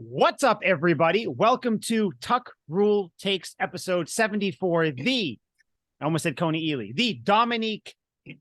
What's up, everybody? Welcome to Tuck Rule Takes episode 74, I almost said Coney Ely, the Dominique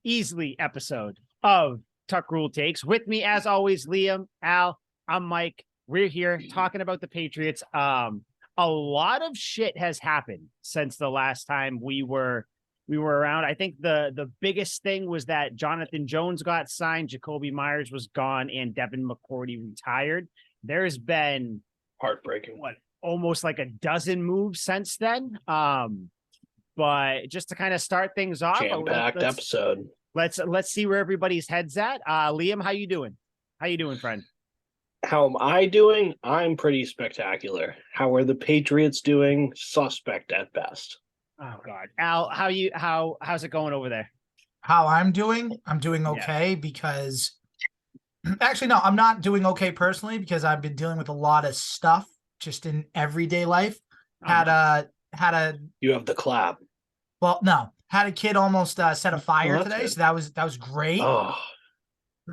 Easley episode of Tuck Rule Takes. With me, as always, Liam, Al, I'm Mike. We're here talking about the Patriots. A lot of shit has happened since the last time we were around. I think the biggest thing was that Jonathan Jones got signed, Jacoby Myers was gone, and Devin McCourty retired. There's been heartbreaking, almost like a dozen moves since then. But just to kind of start things off, jam-packed episode. Let's see where everybody's head's at. Liam, how you doing? How you doing, friend? How am I doing? I'm pretty spectacular. How are the Patriots doing? Suspect at best. Oh God, Al, how's it going over there? How I'm doing okay because. Actually, no, I'm not doing okay personally because I've been dealing with a lot of stuff just in everyday life. You have the clap. Well, no, had a kid almost set a fire today, good. so that was great. Oh,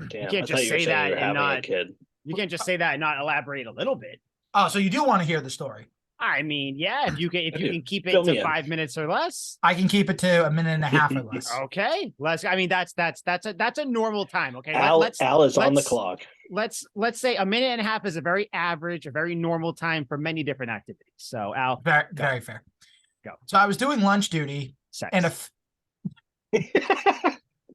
damn! You can't just say that and not. You can't just say that and not elaborate a little bit. Oh, so you do want to hear the story? I mean, yeah, if you can keep it to 5 minutes or less. I can keep it to a minute and a half or less. Okay. I mean, that's a normal time. Okay. Al is on the clock. Let's say a minute and a half is a very average, a very normal time for many different activities. So Al, very fair. Go. So I was doing lunch duty and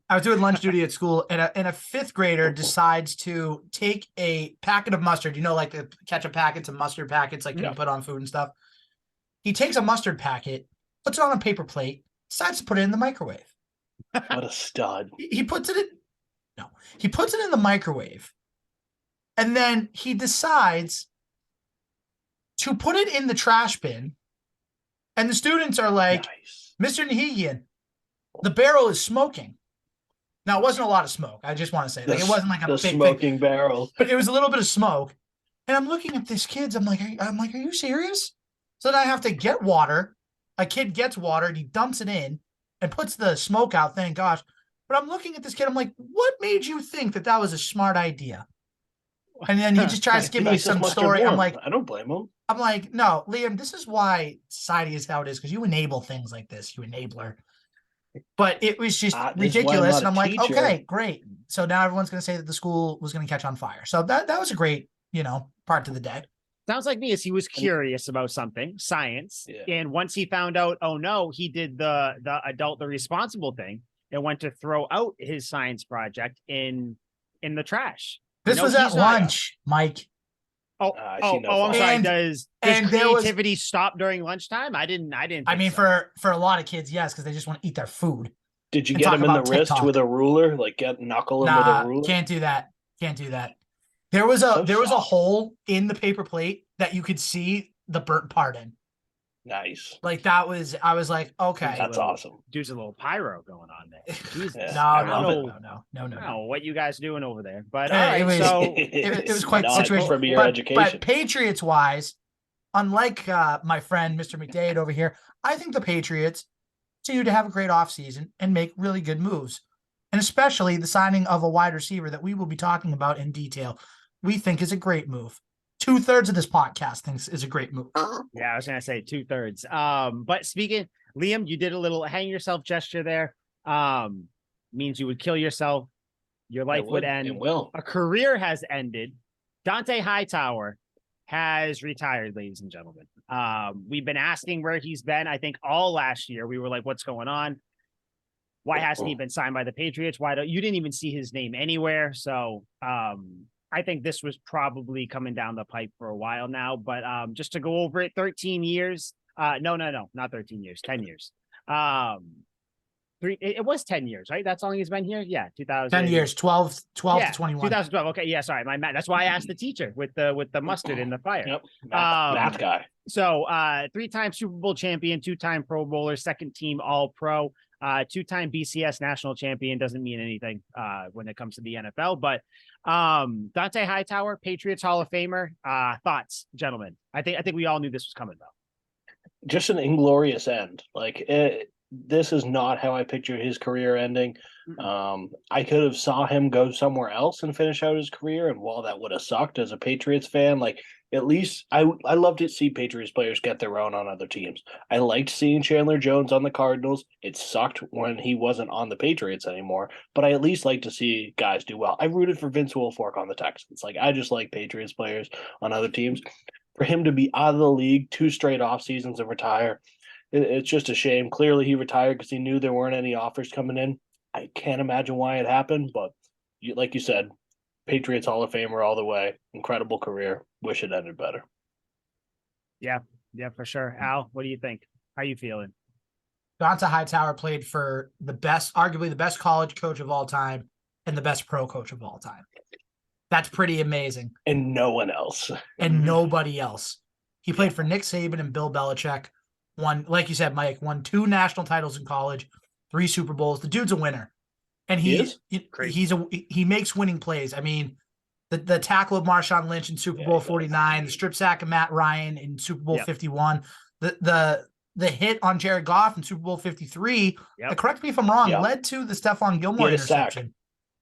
I was doing lunch duty at school, and a fifth grader decides to take a packet of mustard, like the ketchup packets and mustard packets, like you put on food and stuff. He takes a mustard packet, puts it on a paper plate, decides to put it in the microwave. What a stud. He puts it in the microwave, and then he decides to put it in the trash bin, and the students are like, nice. Mr. Nahigian, the barrel is smoking. Now, it wasn't a lot of smoke. I just want to say, it wasn't like a big smoking barrel, but it was a little bit of smoke. And I'm looking at this kid. I'm like, are you serious? So then I have to get water. A kid gets water and he dumps it in and puts the smoke out. Thank gosh. But I'm looking at this kid. I'm like, what made you think that was a smart idea? And then he just tries to give me some story. I'm like, I don't blame him. I'm like, no, Liam, this is why society is how it is, because you enable things like this, you enabler. But it was just ridiculous. And I'm like, okay, great. So now everyone's going to say that the school was going to catch on fire. So that was a great, part to the day. Sounds like me, as he was curious about something, science. Yeah. And once he found out, oh no, he did the responsible thing and went to throw out his science project in the trash. This was at lunch, Mike. I'm sorry. Does creativity stop during lunchtime? I didn't. I mean, so. for a lot of kids, yes, because they just want to eat their food. Did you get him in the wrist with a ruler? Like get knuckle him with a ruler? Can't do that. There was a hole in the paper plate that you could see the burnt part in. Nice. Like I was like, okay, that's awesome. There's a little pyro going on there. Jesus. No. What you guys doing over there? But it was quite the situation. From your education. But Patriots wise, unlike my friend Mr. McDade over here, I think the Patriots continue to have a great offseason and make really good moves, and especially the signing of a wide receiver that we will be talking about in detail. We think is a great move. 2/3 of this podcast thinks is a great move. Yeah, I was gonna say 2/3. But speaking, Liam, you did a little hang yourself gesture there. Means you would kill yourself. Your life would end. It will. A career has ended. Dante Hightower has retired, ladies and gentlemen. We've been asking where he's been. I think all last year we were like, "What's going on? Why hasn't he been signed by the Patriots? You didn't even see his name anywhere?" So, I think this was probably coming down the pipe for a while now, but just to go over it, 13 years. No, not 13 years, 10 years. It was 10 years, right? That's how long he's been here? Yeah, 2000. 10 years, 12 to 21. 2012. Okay, yeah, sorry, my math. That's why I asked the teacher with the mustard in the fire. Yep, math guy. So, 3-time Super Bowl champion, 2-time Pro Bowler, second team All-Pro. 2-time BCS national champion. Doesn't mean anything when it comes to the NFL, but Dante Hightower, Patriots Hall of Famer. Thoughts, gentlemen? I think we all knew this was coming though. Just an inglorious end. This is not how I pictured his career ending. I could have saw him go somewhere else and finish out his career, and while that would have sucked as a Patriots fan, at least I love to see Patriots players get their own on other teams. I liked seeing Chandler Jones on the Cardinals. It sucked when he wasn't on the Patriots anymore, but I at least like to see guys do well. I rooted for Vince Wilfork on the Texans. Like, I just like Patriots players on other teams. For him to be out of the league 2 straight off seasons and retire, it's just a shame. Clearly he retired because he knew there weren't any offers coming in. I can't imagine why it happened, but like you said, Patriots Hall of Famer all the way. Incredible career. Wish it ended better. Yeah, for sure. Al, what do you think? How you feeling? Donta Hightower played for arguably the best college coach of all time and the best pro coach of all time. That's pretty amazing. And no one else. And nobody else. He played for Nick Saban and Bill Belichick. Like you said, Mike, won 2 national titles in college, 3 Super Bowls. The dude's a winner. And he makes winning plays. I mean, the tackle of Marshawn Lynch in Super Bowl 49, the strip sack of Matt Ryan in Super Bowl 51, the hit on Jared Goff in Super Bowl 53, correct me if I'm wrong, led to the Stephon Gilmore interception.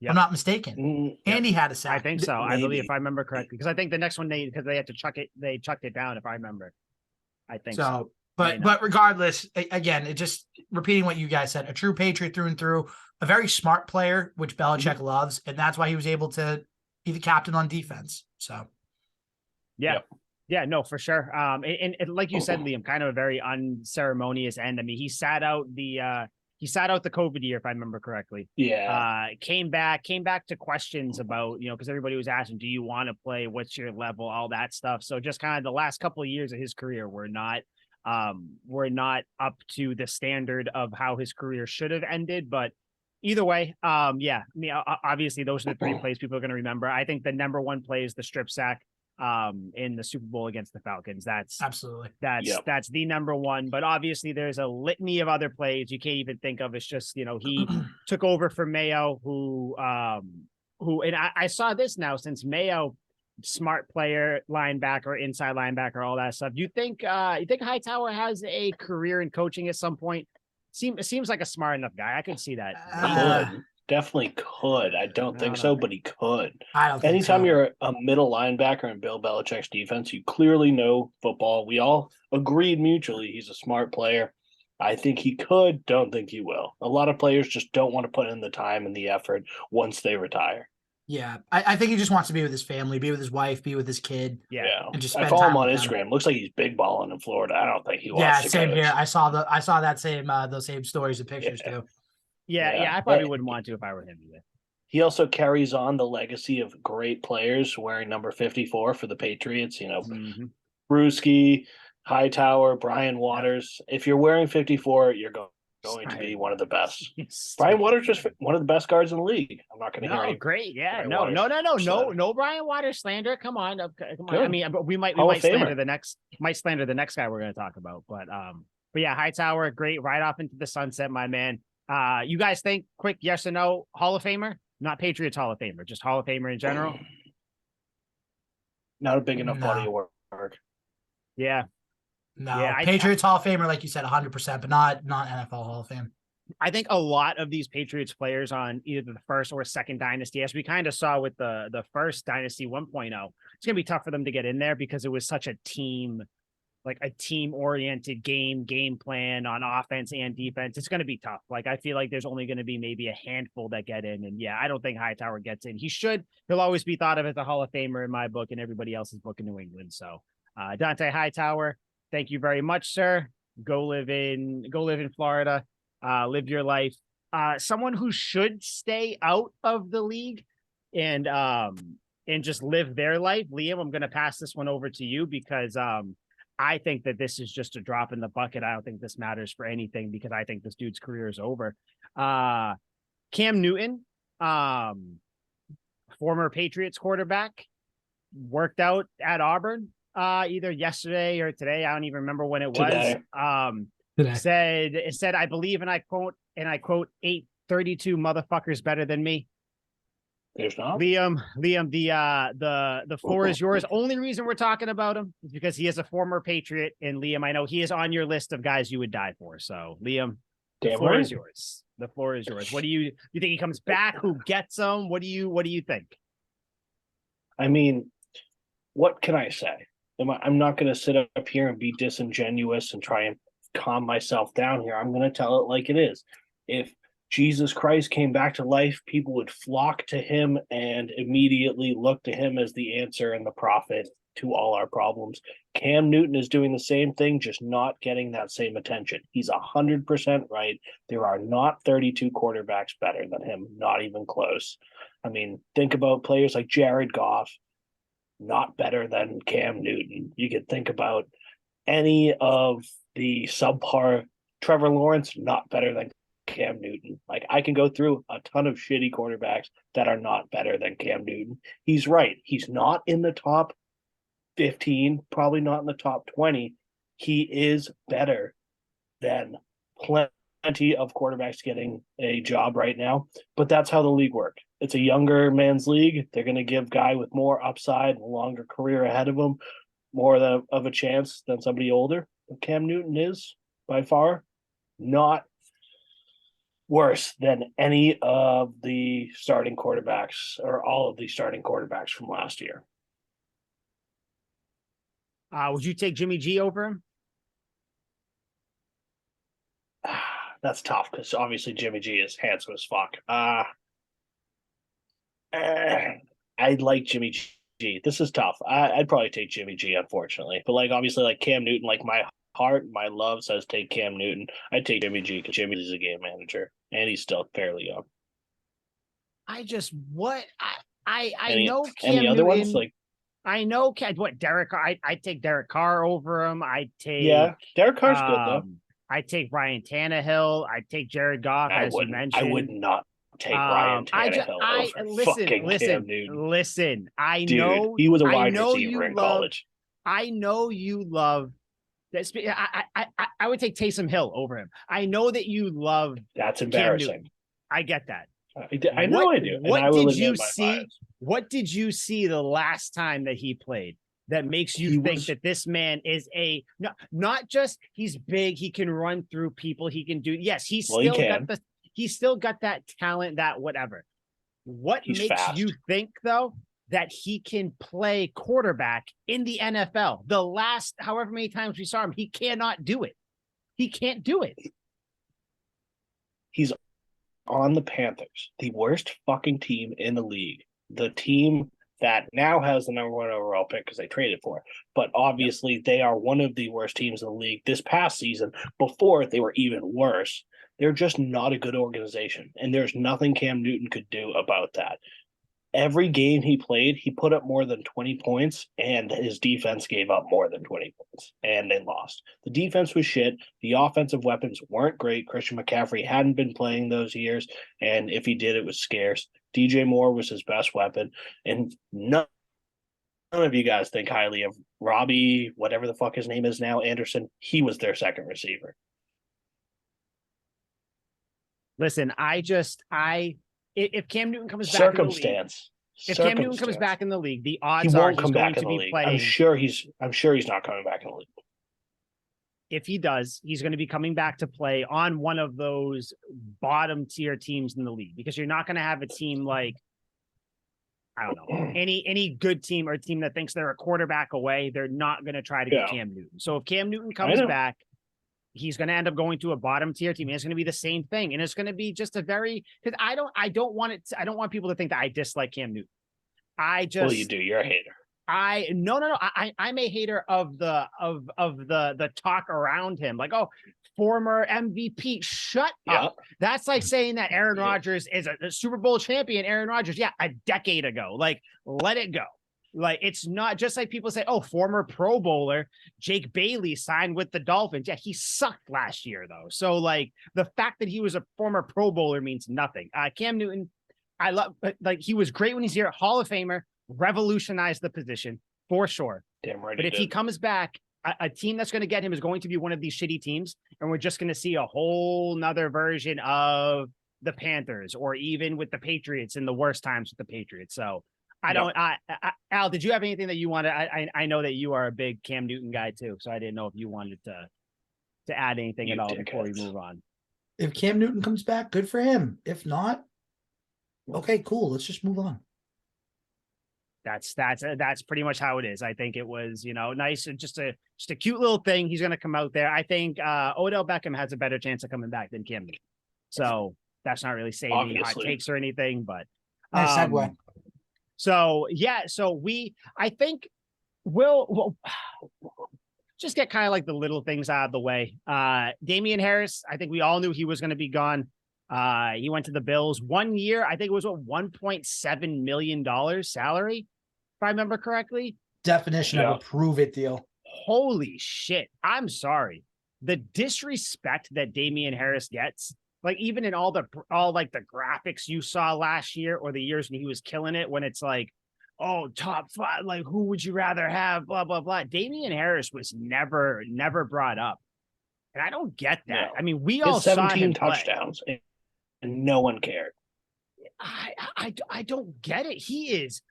If I'm not mistaken. And he had a sack. I think so. Maybe. I believe, if I remember correctly, because I think the next one because they had to chucked it down, if I remember. I think so. But regardless, again, it just repeating what you guys said, a true Patriot through and through, a very smart player, which Belichick loves, and that's why he was able to be the captain on defense. So, yeah, no, for sure. And like you said, Liam, kind of a very unceremonious end. I mean, he sat out the COVID year, if I remember correctly. Yeah. Came back to questions about, because everybody was asking, do you want to play? What's your level? All that stuff. So just kind of the last couple of years of his career were not up to the standard of how his career should have ended. But either way, obviously those are the 3 plays people are going to remember. I think the number 1 play is the strip sack in the Super Bowl against the Falcons. That's the number 1. But obviously there's a litany of other plays you can't even think of. It's just, he took over for Mayo, who and I saw this now, since Mayo, smart player, linebacker, inside linebacker, all that stuff. You think Hightower has a career in coaching at some point? Seems like a smart enough guy. I could see that. Definitely could. I don't think so, but he could. I don't think Anytime so. You're a middle linebacker in Bill Belichick's defense, you clearly know football. We all agreed mutually he's a smart player. I think he could. Don't think he will. A lot of players just don't want to put in the time and the effort once they retire. Yeah, I think he just wants to be with his family, be with his wife, be with his kid. Yeah. And just I follow him on Instagram. Looks like he's big balling in Florida. I don't think he wants to. Same here. I saw that same those same stories and pictures too. Yeah, I probably wouldn't want to if I were him either. He also carries on the legacy of great players wearing number 54 for the Patriots. Bruschi, Hightower, Brian Waters. If you're wearing 54, you're going to be one of the best. Brian Waters just one of the best guards in the league. I'm not going to hear any. Great, yeah, Brian no Brian Waters slander. Come on. I mean, we might slander the next guy we're going to talk about, but yeah, Hightower, great, right off into the sunset, my man. You guys think, quick yes or no, Hall of Famer? Not Patriots Hall of Famer, just Hall of Famer in general. Not a big enough body of work. Yeah. No, Patriots Hall of Famer, like you said, 100%, but not NFL Hall of Fame. I think a lot of these Patriots players on either the first or second dynasty, as we kind of saw with the first dynasty 1.0, it's going to be tough for them to get in there because it was such a team-oriented game plan on offense and defense. It's going to be tough. Like, I feel like there's only going to be maybe a handful that get in. And yeah, I don't think Hightower gets in. He'll always be thought of as a Hall of Famer in my book and everybody else's book in New England. So Donta Hightower, thank you very much, sir. Go live in Florida. Live your life. Someone who should stay out of the league and just live their life. Liam, I'm going to pass this one over to you because I think that this is just a drop in the bucket. I don't think this matters for anything because I think this dude's career is over. Cam Newton, former Patriots quarterback, worked out at Auburn either yesterday or today. I don't even remember when it was. Said, I believe, and I quote, 832 motherfuckers better than me. There's not. Liam, the floor is yours. Only reason we're talking about him is because he is a former Patriot, and Liam, I know he is on your list of guys you would die for. So, Liam, the floor is yours. The floor is yours. What do you think he comes back? Who gets him? What do you think? I mean, what can I say? I'm not going to sit up here and be disingenuous and try and calm myself down here. I'm going to tell it like it is. If Jesus Christ came back to life, people would flock to him and immediately look to him as the answer and the prophet to all our problems. Cam Newton is doing the same thing, just not getting that same attention. He's 100% right. There are not 32 quarterbacks better than him, not even close. I mean, think about players like Jared Goff, not better than Cam Newton. You could think about any of the subpar Trevor Lawrence, not better than Cam Newton. Like, I can go through a ton of shitty quarterbacks that are not better than Cam Newton. He's right. He's not in the top 15, probably not in the top 20. He is better than plenty of quarterbacks getting a job right now, but that's how the league works. It's a younger man's league. They're going to give guy with more upside, a longer career ahead of him, more of a chance than somebody older. But Cam Newton is by far not worse than any of the starting quarterbacks or all of the starting quarterbacks from last year. Would you take Jimmy G over him? That's tough because obviously Jimmy G is handsome as fuck. I like Jimmy G. This is tough. I'd probably take Jimmy G, unfortunately. But like obviously, like Cam Newton, like my heart, my love says take Cam Newton. I'd take Jimmy G because Jimmy is a game manager and he's still fairly young. I just what I any, know Cam any other Newton, ones like I know what Derek. I take Derek Carr over him. I take Derek Carr's good though. I take Ryan Tannehill. I take Jared Goff, as you mentioned. I would not take Ryan Tannehill over fucking Cam Newton. Listen, Dude, he was a wide receiver in college. I know you love that. I would take Taysom Hill over him. I know that you love. That's embarrassing. I get that. I know I do. What did you see? What did you see the last time that he played that makes you think that this man is not just he's big, he can run through people, he can do he still got that talent, that whatever. What makes you think though that he can play quarterback in the NFL? The last however many times we saw him, he cannot do it. He can't do it. He's on the Panthers, the worst fucking team in the league. The team that now has the number 1 overall pick because they traded for it. But obviously, they are one of the worst teams in the league this past season. Before, they were even worse. They're just not a good organization. And there's nothing Cam Newton could do about that. Every game he played, he put up more than 20 points, and his defense gave up more than 20 points, and they lost. The defense was shit. The offensive weapons weren't great. Christian McCaffrey hadn't been playing those years, and if he did, it was scarce. DJ Moore was his best weapon, and none of you guys think highly of Robbie, whatever the fuck his name is now, Anderson. He was their second receiver. Listen, if Cam Newton comes back in the league, if Cam Newton comes back in the league, the odds are he's going to be playing. I'm sure he's not coming back in the league. If he does, he's going to be coming back to play on one of those bottom tier teams in the league, because you're not going to have a team like, I don't know, any good team or a team that thinks they're a quarterback away. They're not going to try to get Cam Newton. So if Cam Newton comes back, he's going to end up going to a bottom tier team. And it's going to be the same thing. And it's going to be just a very, because I don't want people to think that I dislike Cam Newton. Well, you do. You're a hater. No. I'm a hater of the talk around him. Like, oh, former MVP. Shut up. That's like saying that Aaron Rodgers is a Super Bowl champion. Aaron Rodgers, a decade ago. Like, let it go. Like, it's not just like people say, oh, former Pro Bowler Jake Bailey signed with the Dolphins. Yeah, he sucked last year, though. So, like, the fact that he was a former Pro Bowler means nothing. Cam Newton, I love, like, he was great when he's here. Hall of Famer, revolutionized the position for sure. Damn right. But if he comes back, a team that's going to get him is going to be one of these shitty teams. And we're just going to see a whole nother version of the Panthers, or even with the Patriots in the worst times with the Patriots. So, Al, did you have anything that you wanted? I know that you are a big Cam Newton guy too, so I didn't know if you wanted to add anything at all before we move on. If Cam Newton comes back, good for him. If not, okay, cool. Let's just move on. that's pretty much how it is. I think it was, nice and just a cute little thing. He's going to come out there. I think Odell Beckham has a better chance of coming back than Kim. So that's not really saying any hot takes or anything, but nice segue. So I think we'll just get kind of like the little things out of the way. Damien Harris, I think we all knew he was going to be gone. He went to the Bills 1 year. I think it was $1.7 million salary, if I remember correctly. Definition of a prove it deal. Holy shit. I'm sorry. The disrespect that Damien Harris gets, like even in all the graphics you saw last year or the years when he was killing it, when it's like, oh, top five, like who would you rather have, blah, blah, blah. Damien Harris was never brought up. And I don't get that. No. I mean, we all saw 17 touchdowns and no one cared. I don't get it. He is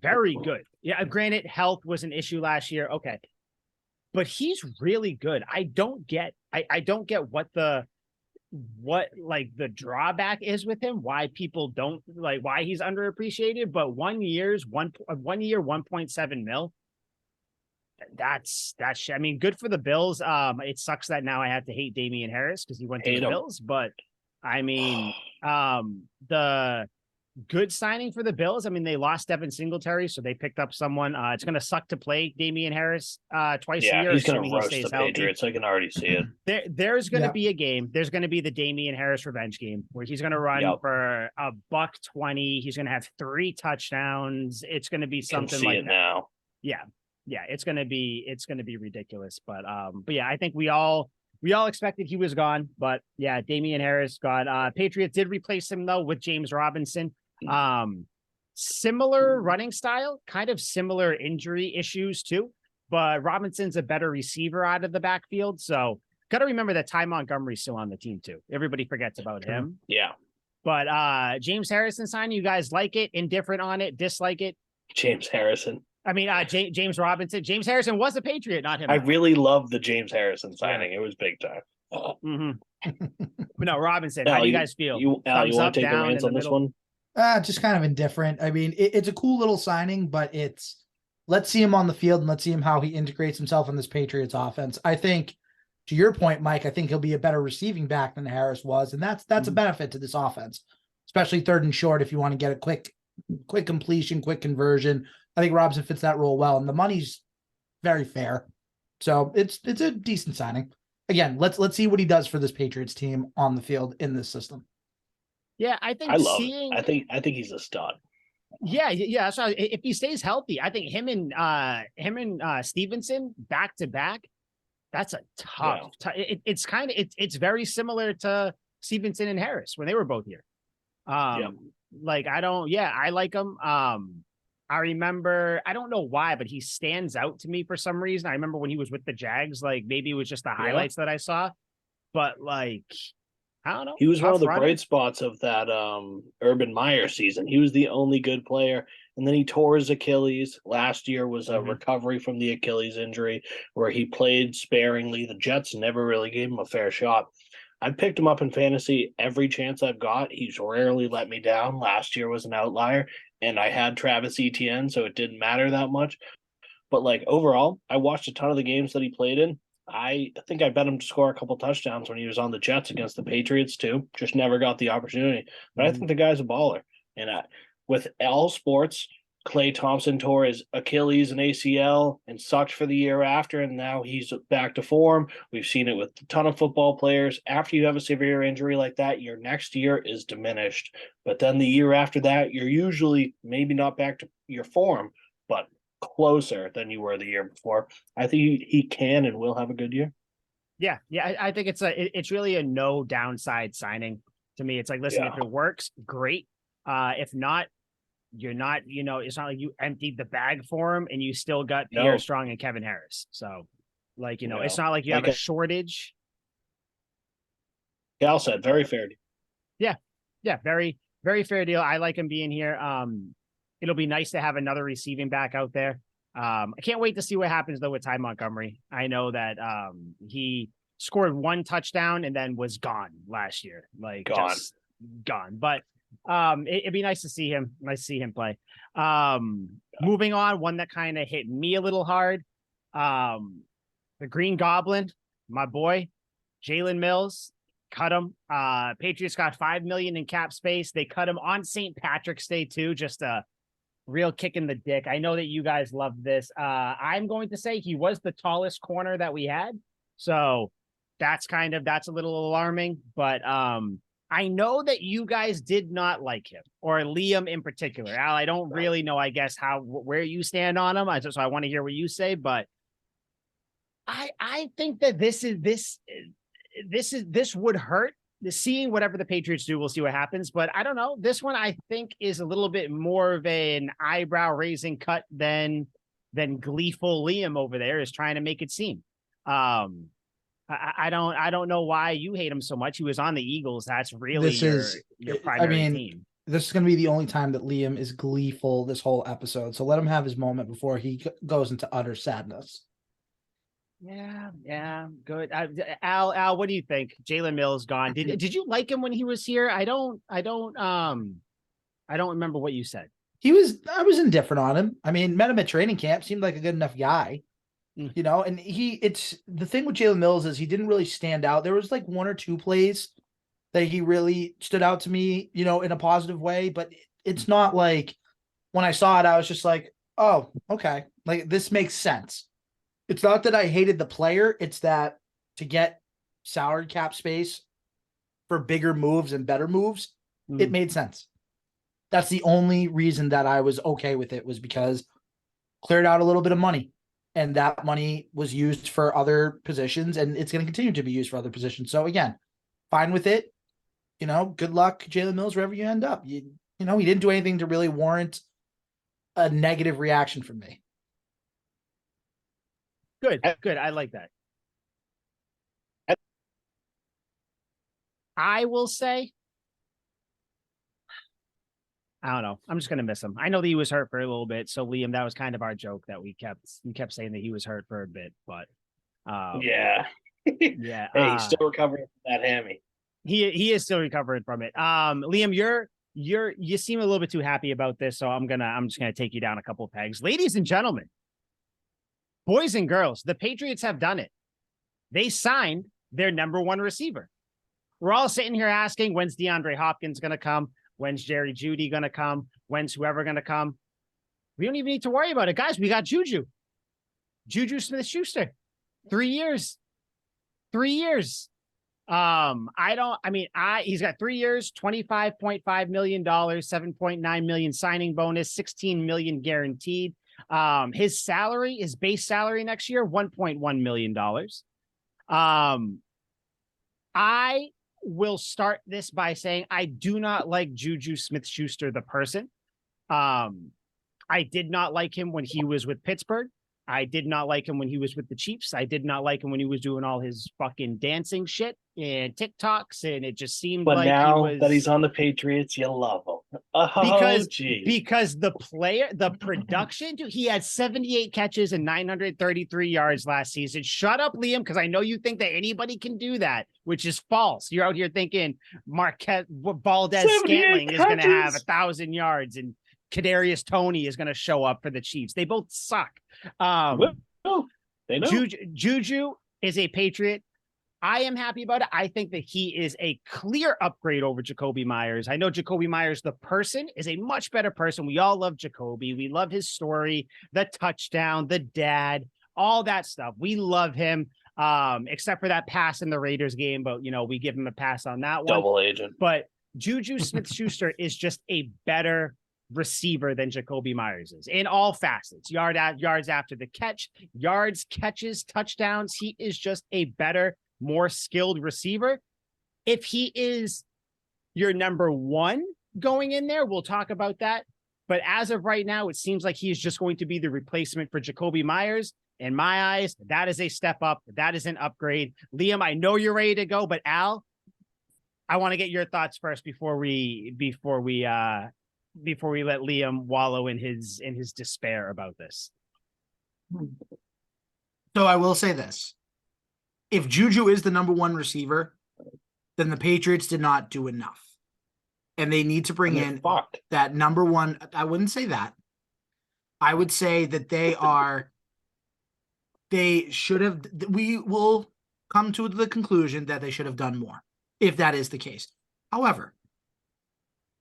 very good. Yeah, granted, health was an issue last year. Okay. But he's really good. I don't get what the drawback is with him, why people don't why he's underappreciated. But 1 year, 1.7 mil. That's I mean, good for the Bills. It sucks that now I have to hate Damien Harris because he went to the Bills, but I mean, the good signing for the Bills. I mean, they lost Devin Singletary, so they picked up someone. It's going to suck to play Damien Harris twice a year. He's going to roast the Patriots. I can already see it. There's going to be a game. There's going to be the Damien Harris revenge game where he's going to run for $120. He's going to have 3 touchdowns. It's going to be something like that. Now. Yeah, it's going to be ridiculous. But yeah, I think we all expected he was gone. But yeah, Damien Harris gone. Patriots did replace him though with James Robinson. Similar running style, kind of similar injury issues too, but Robinson's a better receiver out of the backfield. So got to remember that Ty Montgomery's still on the team too. Everybody forgets about him. Yeah. But James Harrison signing, you guys like it, indifferent on it, dislike it? James Harrison. I mean, James Robinson. James Harrison was a Patriot, not him. I really love the James Harrison signing. It was big time. But no, Robinson, how do you guys feel? You want to take the reins on this one? Just kind of indifferent. I mean, it's a cool little signing, but let's see him on the field and let's see him how he integrates himself in this Patriots offense. I think, to your point, Mike, I think he'll be a better receiving back than Harris was, and that's a benefit to this offense, especially third and short if you want to get a quick completion, quick conversion. I think Robinson fits that role well, and the money's very fair. So it's a decent signing. Again, let's see what he does for this Patriots team on the field in this system. Yeah, I think I think he's a stud. Yeah. So if he stays healthy, I think him and Stevenson back to back. That's a tough. It's very similar to Stevenson and Harris when they were both here. I like him. I remember, I don't know why, but he stands out to me for some reason. I remember when he was with the Jags, maybe it was just the highlights that I saw, but I don't know. He was one of the bright spots of that Urban Meyer season. He was the only good player. And then he tore his Achilles. Last year was a recovery from the Achilles injury where he played sparingly. The Jets never really gave him a fair shot. I picked him up in fantasy every chance I've got. He's rarely let me down. Last year was an outlier. And I had Travis Etienne, so it didn't matter that much. But overall, I watched a ton of the games that he played in. I think I bet him to score a couple touchdowns when he was on the Jets against the Patriots too. Just never got the opportunity. But I think the guy's a baller. And with all sports, Klay Thompson tore his Achilles and ACL and sucked for the year after, and now he's back to form. We've seen it with a ton of football players. After you have a severe injury like that, your next year is diminished. But then the year after that, you're usually maybe not back to your form, but closer than you were the year before. I think he can and will have a good year. Yeah. I think it's really a no downside signing to me. It's listen, if it works, great. If not, you're not, it's not like you emptied the bag for him and you still got Pierre Strong and Kevin Harris. So it's not like you have a shortage. Cal said very fair deal. Yeah. Very, very fair deal. I like him being here. It'll be nice to have another receiving back out there. I can't wait to see what happens though with Ty Montgomery. I know that he scored 1 touchdown and then was gone last year. Gone. But it'd be nice to see him. Nice to see him play. Moving on, one that kind of hit me a little hard. The Green Goblin, my boy, Jalen Mills, cut him. Patriots got $5 million in cap space. They cut him on St. Patrick's Day too. Just a real kick in the dick. I know that you guys love this. I'm going to say he was the tallest corner that we had. So that's a little alarming, but I know that you guys did not like him, or Liam in particular. Al, I don't really know, I guess, where you stand on him. So I want to hear what you say, but I think that this would hurt. Seeing whatever the Patriots do, we'll see what happens. But I don't know. This one I think is a little bit more of an eyebrow raising cut than gleeful Liam over there is trying to make it seem. I don't know why you hate him so much. He was on the Eagles. That's really your primary team. This is going to be the only time that Liam is gleeful this whole episode. So let him have his moment before he goes into utter sadness. Yeah, good. Al, what do you think? Jalen Mills gone. Did you like him when he was here? I don't remember what you said. I was indifferent on him. I mean, met him at training camp, seemed like a good enough guy. And it's the thing with Jalen Mills is he didn't really stand out. There was like one or two plays that he really stood out to me, in a positive way, but it's not like when I saw it, I was just like, oh, okay. Like this makes sense. It's not that I hated the player. It's that to get salary cap space for bigger moves and better moves, it made sense. That's the only reason that I was okay with it, was because cleared out a little bit of money, and that money was used for other positions, and it's going to continue to be used for other positions. So again, fine with it. Good luck, Jalen Mills, wherever you end up. He didn't do anything to really warrant a negative reaction from me. Good. I like that. I will say, I don't know. I'm just going to miss him. I know that he was hurt for a little bit. So Liam, that was kind of our joke that we kept saying that he was hurt for a bit, but yeah. Yeah. Hey, he's still recovering from that hammy. He is still recovering from it. Liam, you seem a little bit too happy about this. So I'm just going to take you down a couple of pegs. Ladies and gentlemen, boys and girls, the Patriots have done it. They signed their number one receiver. We're all sitting here asking, when's DeAndre Hopkins going to come? When's Jerry Jeudy going to come? When's whoever going to come? We don't even need to worry about it. Guys, we got JuJu Smith-Schuster. 3 years. 3 years. He's got 3 years, $25.5 million, $7.9 million signing bonus, $16 million guaranteed. His base salary next year, $1.1 million. I will start this by saying I do not like JuJu Smith-Schuster, the person. I did not like him when he was with Pittsburgh. I did not like him when he was with the Chiefs. I did not like him when he was doing all his fucking dancing shit and TikToks, and it just seemed like now that he's on the Patriots, you love him. Because the production, dude, he had 78 catches and 933 yards last season. Shut up, Liam, because I know you think that anybody can do that, which is false. You're out here thinking Valdez-Scantling is going to have 1,000 yards and Kadarius Toney is going to show up for the Chiefs. They both suck. They know. JuJu is a Patriot. I am happy about it. I think that he is a clear upgrade over Jakobi Meyers. I know Jakobi Meyers, the person, is a much better person. We all love Jakobi. We love his story, the touchdown, the dad, all that stuff. We love him, except for that pass in the Raiders game. But, we give him a pass on that one. Double agent. But JuJu Smith-Schuster is just a better receiver than Jakobi Meyers is in all facets. Yards after the catch, yards, catches, touchdowns. He is just a better, more skilled receiver. If he is your number one going in there, we'll talk about that. But as of right now, it seems like he is just going to be the replacement for Jakobi Meyers. In my eyes, that is a step up. That is an upgrade. Liam, I know you're ready to go, but Al, I want to get your thoughts first before we let Liam wallow in his despair about this. So I will say this. If JuJu is the number one receiver, then the Patriots did not do enough. And they need to bring in that number one. I wouldn't say that. I would say that they should have, we will come to the conclusion that they should have done more, if that is the case. However,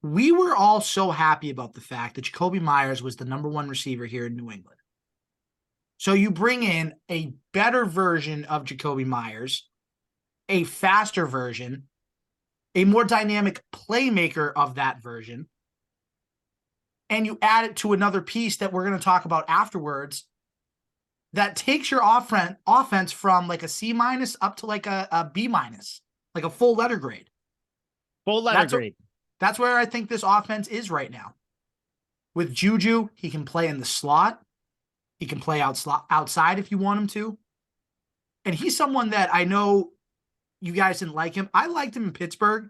we were all so happy about the fact that Jacoby Myers was the number one receiver here in New England. So you bring in a better version of Jacoby Myers, a faster version, a more dynamic playmaker of that version, and you add it to another piece that we're going to talk about afterwards that takes your offense from like a C- up to like a B-, like a full letter grade. Full letter grade. That's where I think this offense is right now. With JuJu, he can play in the slot. He can play outside if you want him to. And he's someone that I know you guys didn't like him. I liked him in Pittsburgh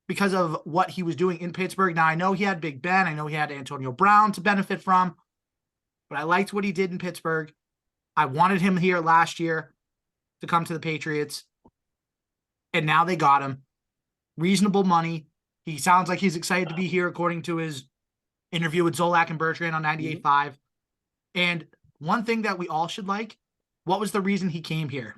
because of what he was doing in Pittsburgh. Now, I know he had Big Ben. I know he had Antonio Brown to benefit from. But I liked what he did in Pittsburgh. I wanted him here last year to come to the Patriots. And now they got him. Reasonable money. He sounds like he's excited to be here, according to his interview with Zolak and Bertrand on 98.5. And one thing that we all should like, what was the reason he came here?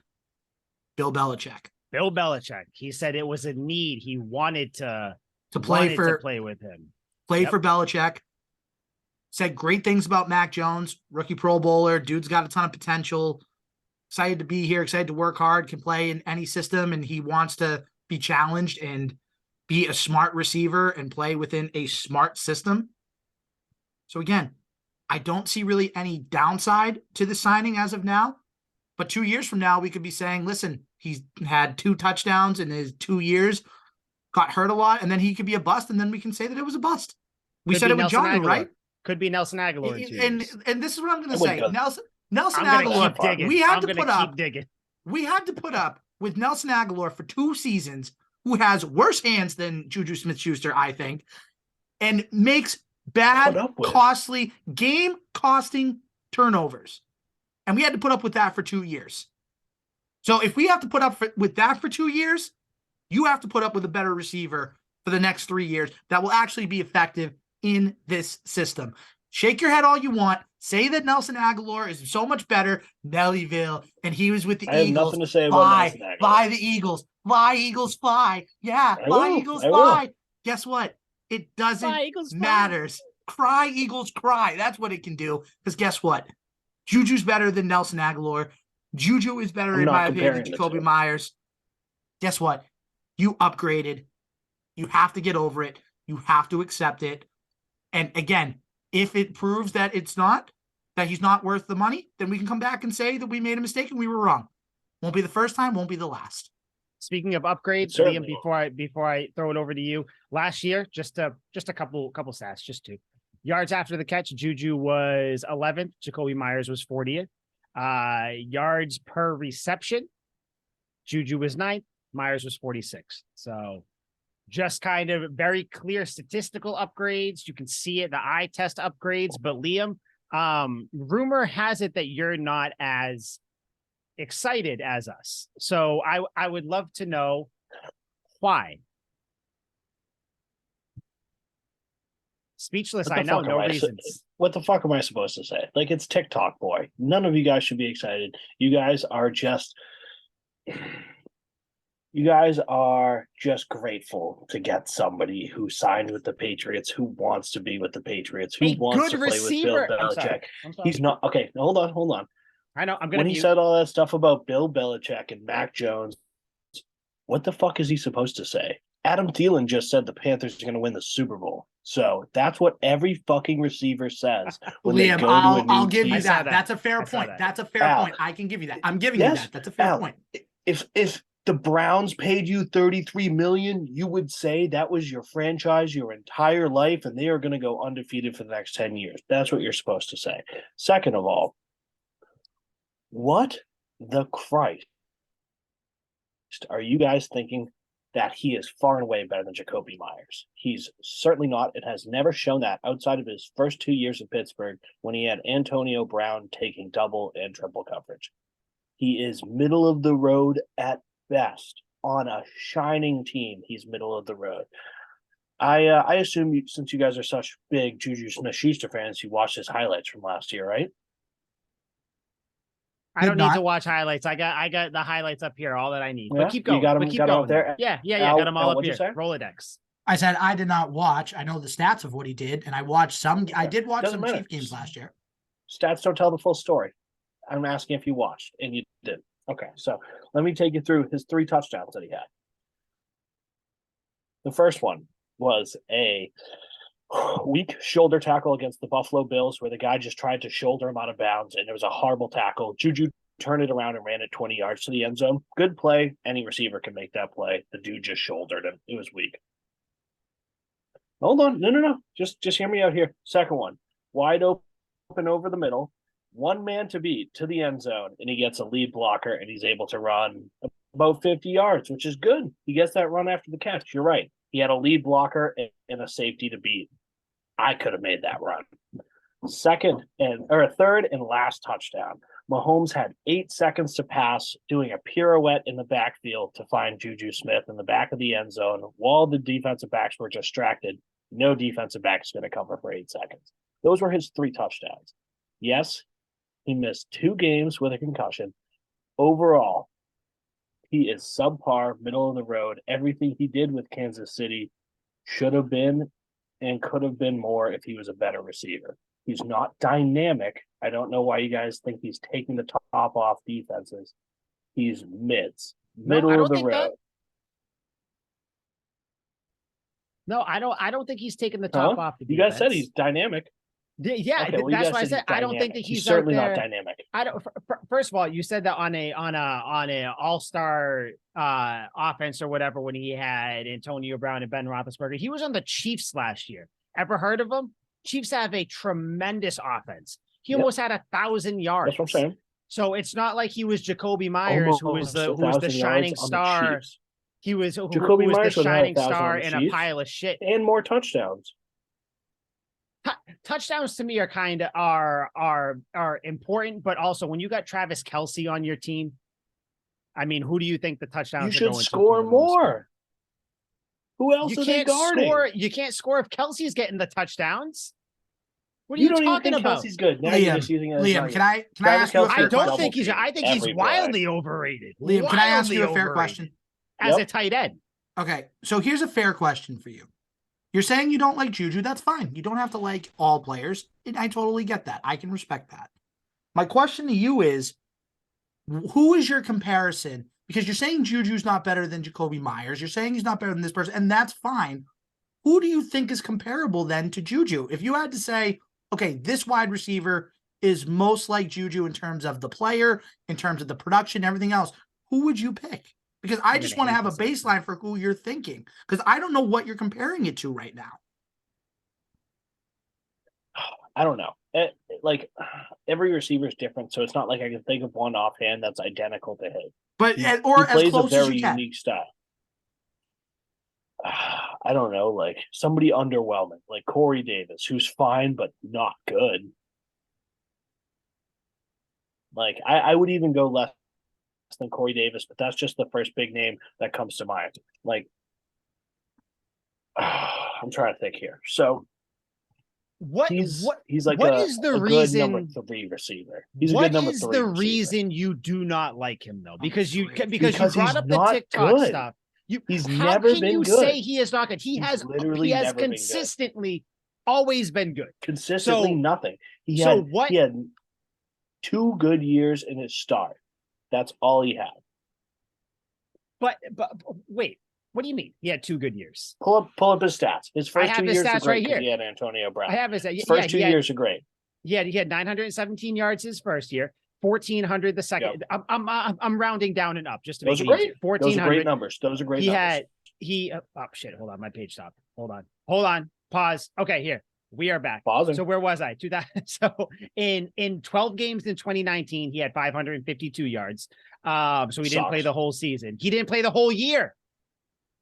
Bill Belichick. Bill Belichick. He said it was a need. He wanted to play with him. Play for Belichick. Said great things about Mac Jones, rookie Pro Bowler. Dude's got a ton of potential. Excited to be here, excited to work hard, can play in any system, and he wants to be challenged and be a smart receiver and play within a smart system. So again, I don't see really any downside to the signing as of now. But 2 years from now, we could be saying, listen, he's had 2 touchdowns in his 2 years, got hurt a lot, and then he could be a bust, and then we can say that it was a bust. We said it with Johnny, right? Could be Nelson Aguilar in 2 years. And this is what I'm going to say. Nelson I'm Aguilar, keep digging. we had to put up with Nelson Aguilar for 2 seasons, who has worse hands than JuJu Smith-Schuster, I think, and makes bad, costly, game-costing turnovers. And we had to put up with that for 2 years. So if we have to put up with that for 2 years, you have to put up with a better receiver for the next 3 years that will actually be effective in this system. Shake your head all you want. Say that Nelson Aguilar is so much better. Nellyville, and he was with the Eagles. I have nothing to say about Nelson Aguilar. Fly the Eagles. Fly, Eagles, fly. Yeah, Eagles, fly. Guess what? It doesn't matter. Cry, Eagles, cry. That's what it can do. Because guess what? JuJu's better than Nelson Aguilar. JuJu is better, in my opinion, than Jacoby Myers. Guess what? You upgraded. You have to get over it. You have to accept it. And again, if it proves that it's not, that he's not worth the money, then we can come back and say that we made a mistake and we were wrong. Won't be the first time, won't be the last. Speaking of upgrades, Liam, before I throw it over to you, last year, just a couple stats, just 2. Yards after the catch, JuJu was 11th. Jacoby Myers was 40th. Yards per reception, JuJu was 9th. Myers was 46th. So just kind of very clear statistical upgrades. You can see it, the eye test upgrades. But Liam, rumor has it that you're not as excited as us. So I would love to know why. Speechless, I know, no reasons. What the fuck am I supposed to say? Like, it's TikTok, boy. None of you guys should be excited. You guys are just grateful to get somebody who signed with the Patriots, who wants to be with the Patriots, who wants to play with Bill Belichick. He's not okay. Hold on. I know. When he said all that stuff about Bill Belichick and Mac Jones, what the fuck is he supposed to say? Adam Thielen just said the Panthers are going to win the Super Bowl. So that's what every fucking receiver says when Liam, they go to a new I'll give team. you that. That's a fair point. That's a fair point. I can give you that. I'm giving you that. That's a fair point. If the Browns paid you $33 million, you would say that was your franchise your entire life, and they are going to go undefeated for the next 10 years. That's what you're supposed to say. Second of all, what the Christ are you guys thinking that he is far and away better than Jacoby Myers? He's certainly not. It has never shown that outside of his first 2 years in Pittsburgh when he had Antonio Brown taking double and triple coverage. He is middle of the road at best. On a shining team, he's middle of the road. I assume since you guys are such big JuJu Smith-Schuster fans, you watched his highlights from last year, right? I don't need to watch highlights. I got the highlights up here, all that I need. Yeah, But keep going. You got him, keep got going. him up there. Yeah. Al, got them all Al, up here. what'd you say? Rolodex. I said I did not watch. I know the stats of what he did, and I watched some. I did watch Doesn't some matter. Chief games last year. Stats don't tell the full story. I'm asking if you watched, and you did. Okay, so let me take you through his 3 touchdowns that he had. The first one was a weak shoulder tackle against the Buffalo Bills, where the guy just tried to shoulder him out of bounds, and it was a horrible tackle. JuJu turned it around and ran it 20 yards to the end zone. Good play. Any receiver can make that play. The dude just shouldered him. It was weak. Hold on. No. Just hear me out here. Second one. Wide open over the middle. One man to beat to the end zone, and he gets a lead blocker, and he's able to run about 50 yards, which is good. He gets that run after the catch. You're right. He had a lead blocker and a safety to beat. I could have made that run. Third and last touchdown. Mahomes had 8 seconds to pass, doing a pirouette in the backfield to find JuJu Smith in the back of the end zone. While the defensive backs were distracted, no defensive back is going to cover for 8 seconds. Those were his 3 touchdowns. Yes, he missed 2 games with a concussion. Overall, he is subpar, middle of the road. Everything he did with Kansas City should have been and could have been more if he was a better receiver. He's not dynamic. I don't know why you guys think he's taking the top off defenses. He's middle of the road. No, I don't think he's taking the top off the defense. You guys said he's dynamic. Yeah, okay, well, that's why I said I don't think that he's certainly out there. Not dynamic. I don't. First of all, you said that on a all-star offense or whatever when he had Antonio Brown and Ben Roethlisberger. He was on the Chiefs last year. Ever heard of him? Chiefs have a tremendous offense. He almost had 1,000 yards. That's what I'm saying. So it's not like he was Jacoby Myers, who was the shining star. He was Jacoby Myers the shining star in a pile of shit and more touchdowns. Touchdowns to me are important, but also when you got Travis Kelce on your team, I mean, who do you think the touchdowns? You should score more. Who else are they guarding? You can't score if Kelsey's getting the touchdowns. What are you talking even think about? Kelsey's good. Now Liam, can I ask you a fair question? I think he's wildly overrated. Liam, can I ask you a fair question? As a tight end. Okay, so here's a fair question for you. You're saying you don't like JuJu. That's fine. You don't have to like all players. I totally get that. I can respect that. My question to you is, who is your comparison? Because you're saying JuJu's not better than Jacoby Myers. You're saying he's not better than this person, and that's fine. Who do you think is comparable then to JuJu? If you had to say, okay, this wide receiver is most like JuJu in terms of the player, in terms of the production, everything else, who would you pick? Because I just want to have a baseline for who you're thinking. Because I don't know what you're comparing it to right now. I don't know. Like, every receiver is different, so it's not like I can think of one offhand that's identical to his. But he as plays close a as very you can. unique style. I don't know, like somebody underwhelming, like Corey Davis, who's fine but not good. Like I would even go less than Corey Davis, but that's just the first big name that comes to mind. Like, I'm trying to think here. So he's like what is the reason good number 3 receiver. He's a good number 3 What is the reason you do not like him though? Because you brought up the TikTok good. stuff. He's how never can been you good. say he is not good? He has never consistently always been good. Consistently nothing. He had 2 good years in his start. That's all he had. But wait, what do you mean? He had 2 good years. Pull up his stats. His first 2 years were great right here. He had Antonio Brown. I have his first 2 years are great. Yeah, he had 917 yards his first year, 1,400 the second. Yep. I'm rounding down and up just to make it easier. 1,400. Those are great numbers. Hold on, my page stopped. Hold on. Pause. Okay, here. We are back. Pausing. So where was I? 2000. So in 12 games in 2019, he had 552 yards. So he didn't play the whole season. He didn't play the whole year.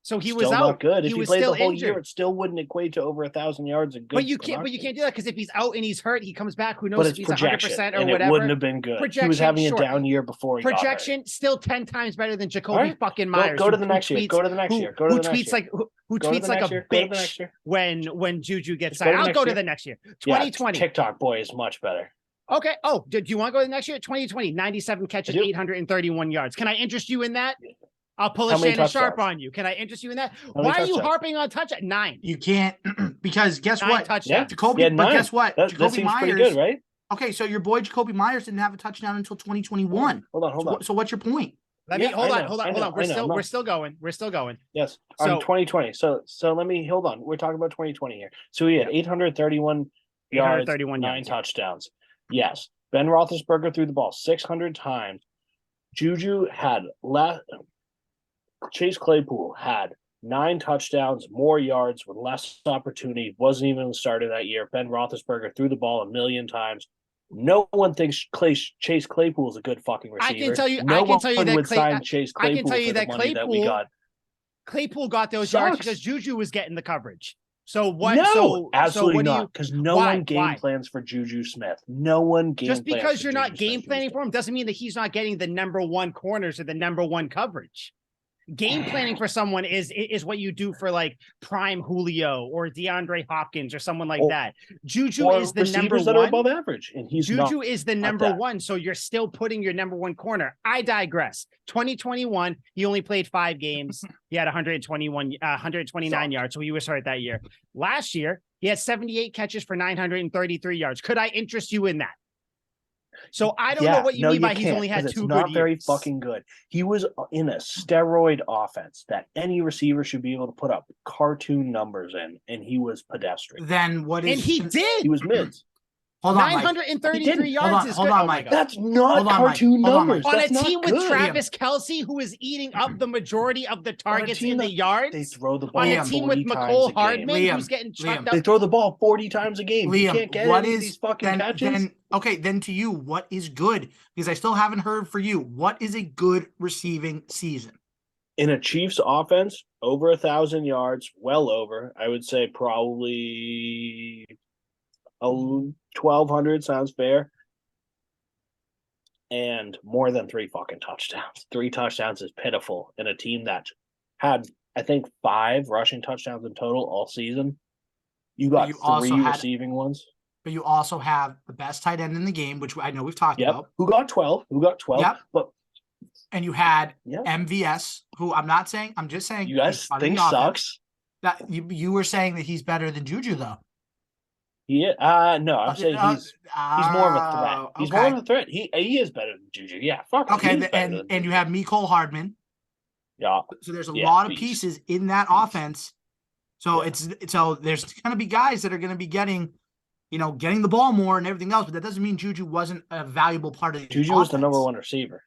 So he Still was out. not good. He If he was played still the whole injured. year, it still wouldn't equate to over 1,000 yards and good. But you can't do that because if he's out and he's hurt, he comes back. Who knows But if it's he's projection, 100% or and whatever? it wouldn't have been good. He was Projection, having sure. a down year before he Projection still 10 times better than Jacoby All right. fucking Myers. Go to the next year. Go to the next year. Go to the next tweets year. like who Go to tweets the like next a year. Go to the bitch next year. when JuJu gets Just go to signed. the I'll next go to year. the next year. Yeah, 2020. TikTok boy is much better. Okay. Oh, do you want to go to the next year? 2020, 97 catches, 831 yards. Can I interest you in that? I'll pull a How many Shannon Sharp touchdowns? on you. Can I interest you in that? How many Why are you touchdowns? harping on touchdown? 9. You can't because guess 9 what? touchdowns. Jacoby, Yeah, but 9. guess what? That Jacoby seems pretty Myers. good, right? Okay, so your boy Jacoby Myers didn't have a touchdown until 2021. Hold on. So what's your point? Hold on. I know. We're still going. Yes. So- On 2020. So let me hold on. We're talking about 2020 here. So he had 831 yards, 831 9 yards, touchdowns. Yes. Ben Roethlisberger threw the ball 600 times. JuJu had Chase Claypool had 9 touchdowns, more yards with less opportunity. Wasn't even the starter that year. Ben Roethlisberger threw the ball 1,000,000 times. No one thinks Chase Claypool is a good fucking receiver. I can tell you No one that would sign Chase Claypool I can tell you for the that money that we got. Claypool got those yards Sucks. because JuJu was getting the coverage. So what? No, absolutely what do not. you? Because no Why? one game Why? plans for JuJu Smith. No one game Just plans because for you're not JuJu game Smith. planning for him doesn't mean that he's not getting the number 1 corners or the number 1 coverage. Game planning for someone is what you do for like prime Julio or DeAndre Hopkins or someone like that. JuJu is the number 1 that are above average, and he's JuJu not is the number 1, so you're still putting your number 1 corner. I digress. 2021, he only played 5 games. He had 129 yards, so he was hurt that year. Last year, he had 78 catches for 933 yards. Could I interest you in that? So I don't know what you mean by he's only had 2 good years. It's not very fucking good. He was in a steroid offense that any receiver should be able to put up cartoon numbers in, and he was pedestrian. Then what is? And he did. He was mids. Hold on, Mike. 933 yards Hold on, is hold good. on, Oh my Mike. God. That's not Hold on, Mike. cartoon Hold on, numbers. Mike. On a That's not team with good. Travis Kelce, who is eating up the majority of the targets in the They yards. throw the ball On a Liam, team with 40 times McCole a game. Hardman, Liam, who's getting chucked Liam. up. They throw the ball 40 times a game. You Liam, can't get what any of is these fucking then, catches. then? Okay, then to you, what is good? Because I still haven't heard for you. What is a good receiving season? In a Chiefs offense, over 1,000 yards, well over. I would say probably 1,200 sounds fair. And more than 3 fucking touchdowns. 3 touchdowns is pitiful in a team that had, I think, 5 rushing touchdowns in total all season. You got 3 receiving ones. But you also have the best tight end in the game, which I know we've talked Yep. about. Who got 12? Yep. But And you had yeah, MVS, who I'm just saying. you guys he's part of think the offense. sucks? That you were saying that he's better than JuJu, though. Yeah, no, I'm saying he's more of a threat. He's more of a threat. He is better than JuJu. Yeah, fuck. Okay, and you have Mecole Hardman. Yeah. So there's a lot of beast. pieces in that offense. So there's going to be guys that are going to be getting the ball more and everything else, but that doesn't mean JuJu wasn't a valuable part of the JuJu was the number 1 receiver.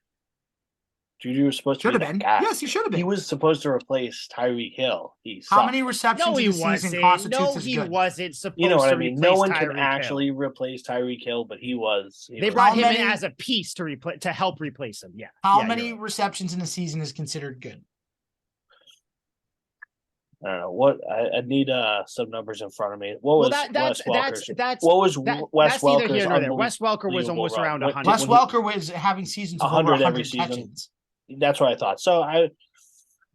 JuJu was supposed to be that guy. Yes, he should have been. He was supposed to replace Tyreek Hill. How many receptions No, he in the season wasn't. constitutes No, as he good? wasn't supposed You know what to I mean? replace No one Tyreek can Hill. actually replace Tyreek Hill, but he was. They brought him in as a piece to help replace him. Yeah. How Yeah, many you're right. receptions in the season is considered good? I don't know what I need some numbers in front of me. What was that's Wes Welker's? that's What was that, Wes that's neither Welker's here nor there. Wes Welker was almost around 100. Wes Welker was having seasons of over 100 every 100 season. catches. That's what I thought. So I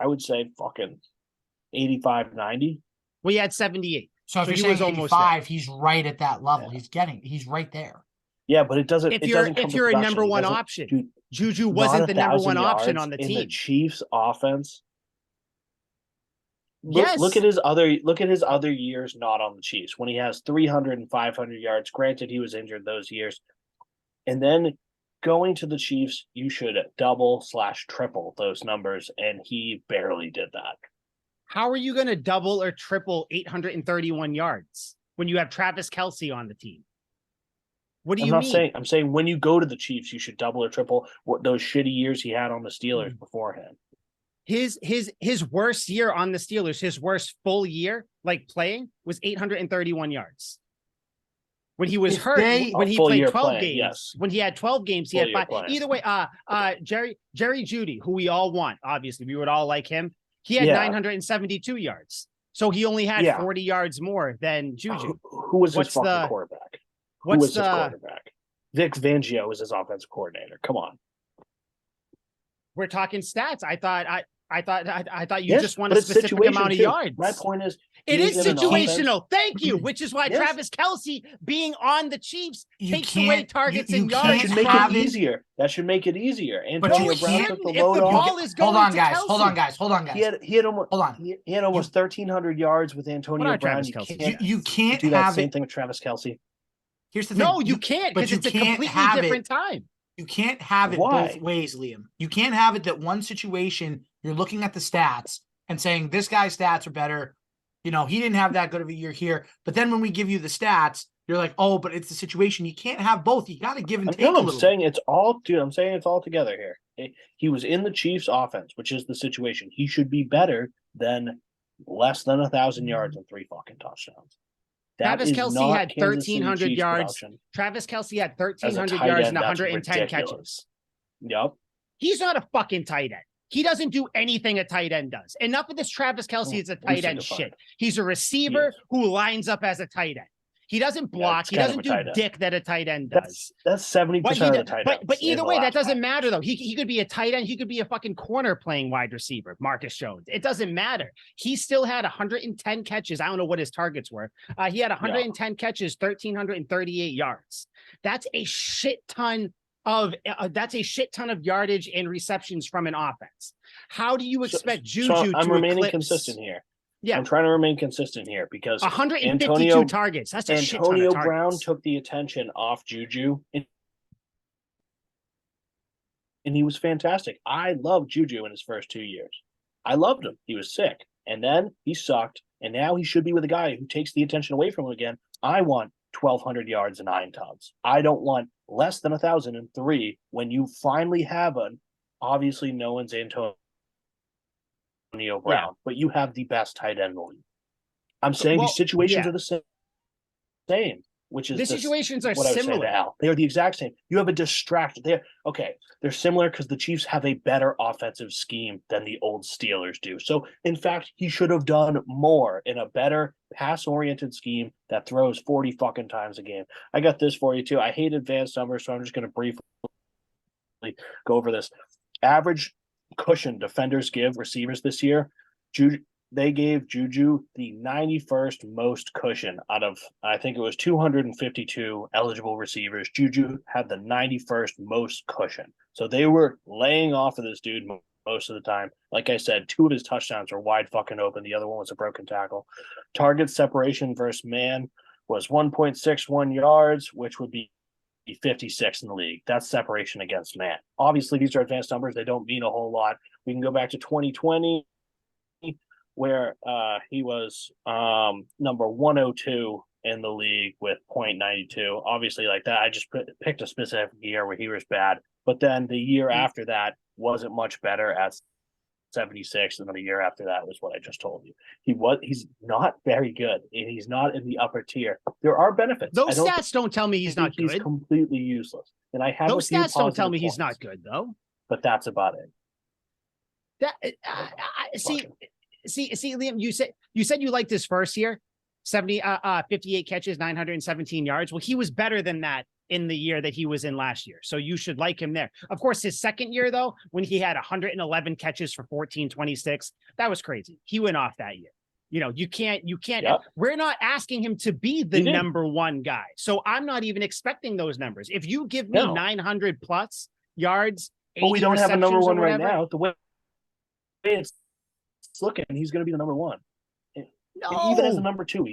would say fucking 85, 90. We had 78. So if So you're he saying was almost 85, he's right at that level. Yeah. He's right there. Yeah, but it doesn't. If it you're doesn't come if to you're a production. number It 1 doesn't- option, dude, JuJu not wasn't the number 1,000 1 option yards on the in team. the Chiefs offense. Yes. Look at his other years not on the Chiefs when he has 300 and 500 yards. Granted, he was injured those years. And then going to the Chiefs, you should double/triple those numbers, and he barely did that. How are you going to double or triple 831 yards when you have Travis Kelce on the team? What do you mean? I'm saying when you go to the Chiefs, you should double or triple what those shitty years he had on the Steelers beforehand. His worst year on the Steelers, his worst full year, like playing, was 831 yards. When he was hurt, when he played 12 games, yes. When he had 12 games, he Full had year 5. playing. Either way, Jerry Jeudy, who we all want, obviously, we would all like him. He had Yeah. 972 yards. So he only had 40 yards more than JuJu. Who was his fucking quarterback? Who was his quarterback? Vic Fangio was his offensive coordinator. Come on. We're talking stats. I thought you just want a specific amount of yards. My point is, it is situational. Thank you. Which is why Travis Kelce being on the Chiefs takes away targets and yards. That should make it easier. That should make it easier. Antonio Brown took the load off. Hold on, guys. He had almost 1,300 yards with Antonio Brown. You can't do that same thing with Travis Kelce. Here's the thing. No, you can't, because it's a completely different time. You can't have it both ways, Liam. You can't have it that one situation you're looking at the stats and saying this guy's stats are better. You know, he didn't have that good of a year here. But then when we give you the stats, you're like, oh, but it's the situation. You can't have both. You got to give and take a little. I'm saying it's all together here. He was in the Chiefs offense, which is the situation. He should be better than less than 1,000 yards and 3 fucking touchdowns. Travis Kelce had 1,300 yards. Travis Kelce had 1,300 yards and 110 catches. Yep. He's not a fucking tight end. He doesn't do anything a tight end does. Enough of this Travis Kelce is a tight end shit. He's a receiver who lines up as a tight end. He doesn't block. He doesn't do dick that a tight end does. That's 70% of the tight ends. But either way, that doesn't matter, though. He could be a tight end. He could be a fucking corner playing wide receiver, Marcus Jones. It doesn't matter. He still had 110 catches. I don't know what his targets were. He had 110 catches, 1,338 yards. That's a shit ton of yardage and receptions from an offense. How do you expect JuJu to remaining consistent here? Yeah, I'm trying to remain consistent here because 152 targets. That's a shit ton of targets. Antonio Brown took the attention off JuJu, and he was fantastic. I loved JuJu in his first 2 years. I loved him. He was sick, and then he sucked, and now he should be with a guy who takes the attention away from him again. I want 1,200 yards and 9 touchdowns. I don't want less than 1,003 when you finally have an obviously no one's Antonio Brown, but you have the best tight end in the league. I'm saying these situations are the same, which is the situations are what I would say similar. to Al. They are the exact same. You have a distraction. They're similar because the Chiefs have a better offensive scheme than the old Steelers do. So, in fact, he should have done more in a better pass-oriented scheme that throws 40 fucking times a game. I got this for you too. I hate advanced numbers, so I'm just going to briefly go over this. Average cushion defenders give receivers this year. They gave JuJu the 91st most cushion out of, I think it was 252 eligible receivers. JuJu had the 91st most cushion. So they were laying off of this dude most of the time. Like I said, 2 of his touchdowns were wide fucking open. The other one was a broken tackle. Target separation versus man was 1.61 yards, which would be 56 in the league. That's separation against man. Obviously, these are advanced numbers. They don't mean a whole lot. We can go back to 2020, where he was number 102 in the league with 0.92. Obviously, like that, I just picked a specific year where he was bad. But then the year after that wasn't much better at 76, and then the year after that was what I just told you. He's not very good, and he's not in the upper tier. There are benefits. Those stats don't tell me he's not good. He's completely useless. And I have those stats don't tell me he's not good, though. But that's about it. See, Liam, you said you liked his first year, 58 catches, 917 yards. Well, he was better than that in the year that he was in last year. So you should like him there. Of course, his second year, though, when he had 111 catches for 1426, that was crazy. He went off that year. You know, you can't, we're not asking him to be the number one guy. So I'm not even expecting those numbers. If you give me 900 plus yards, but we don't have a number one right now. The way it's looking, he's going to be the number one. No. Even as a number 2,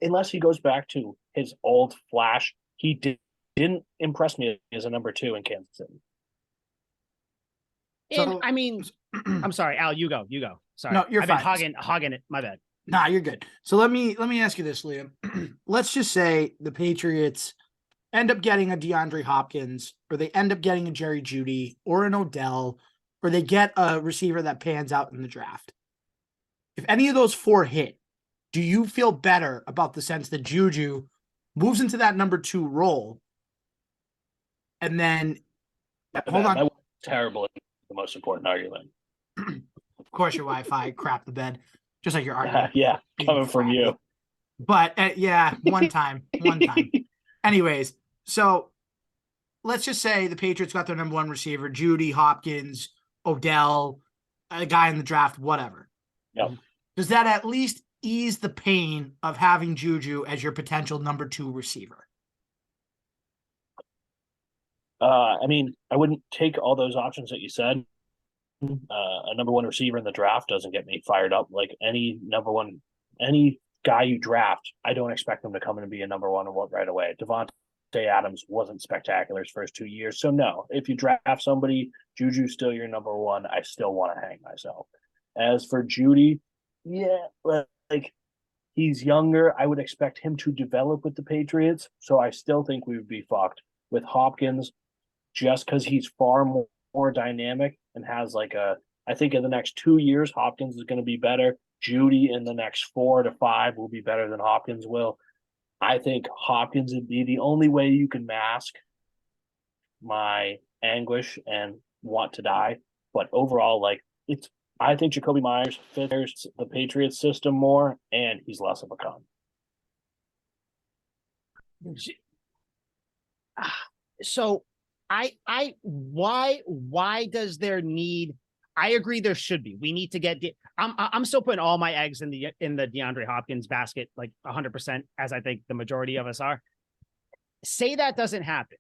unless he goes back to his old flash, he didn't impress me as a number 2 in Kansas City. And I mean, I'm sorry, Al, you go. Sorry. No, you're fine. I've been hogging it. My bad. Nah, you're good. So let me ask you this, Liam. Let's just say the Patriots end up getting a DeAndre Hopkins, or they end up getting a Jerry Jeudy, or an Odell, or they get a receiver that pans out in the draft. If any of those 4 hit, do you feel better about the sense that JuJu moves into that number 2 role? And then, hold on. That was terrible. The most important argument. course, your Wi-Fi crap the bed, just like your argument. Yeah, coming from you. But yeah, one time. Anyways, so let's just say the Patriots got their number one receiver, Judy, Hopkins, Odell, a guy in the draft, whatever. Yep. Does that at least ease the pain of having JuJu as your potential number 2 receiver? I mean, I wouldn't take all those options that you said. A number 1 receiver in the draft doesn't get me fired up. Like any guy you draft, I don't expect them to come in and be a number 1 right away. Devontae Adams wasn't spectacular his first 2 years. So no, if you draft somebody, JuJu's still your number 1. I still want to hang myself. As for Judy, yeah, like he's younger. I would expect him to develop with the Patriots. So I still think we would be fucked with Hopkins just because he's far more dynamic and has I think in the next 2 years, Hopkins is going to be better. Judy in the next 4 to 5 will be better than Hopkins will. I think Hopkins would be the only way you can mask my anguish and want to die. But overall, I think Jacoby Myers fits the Patriots system more, and he's less of a con. So why does there need? I agree there should be. We need to get I'm still putting all my eggs in the DeAndre Hopkins basket, like 100%, as I think the majority of us are. Say that doesn't happen.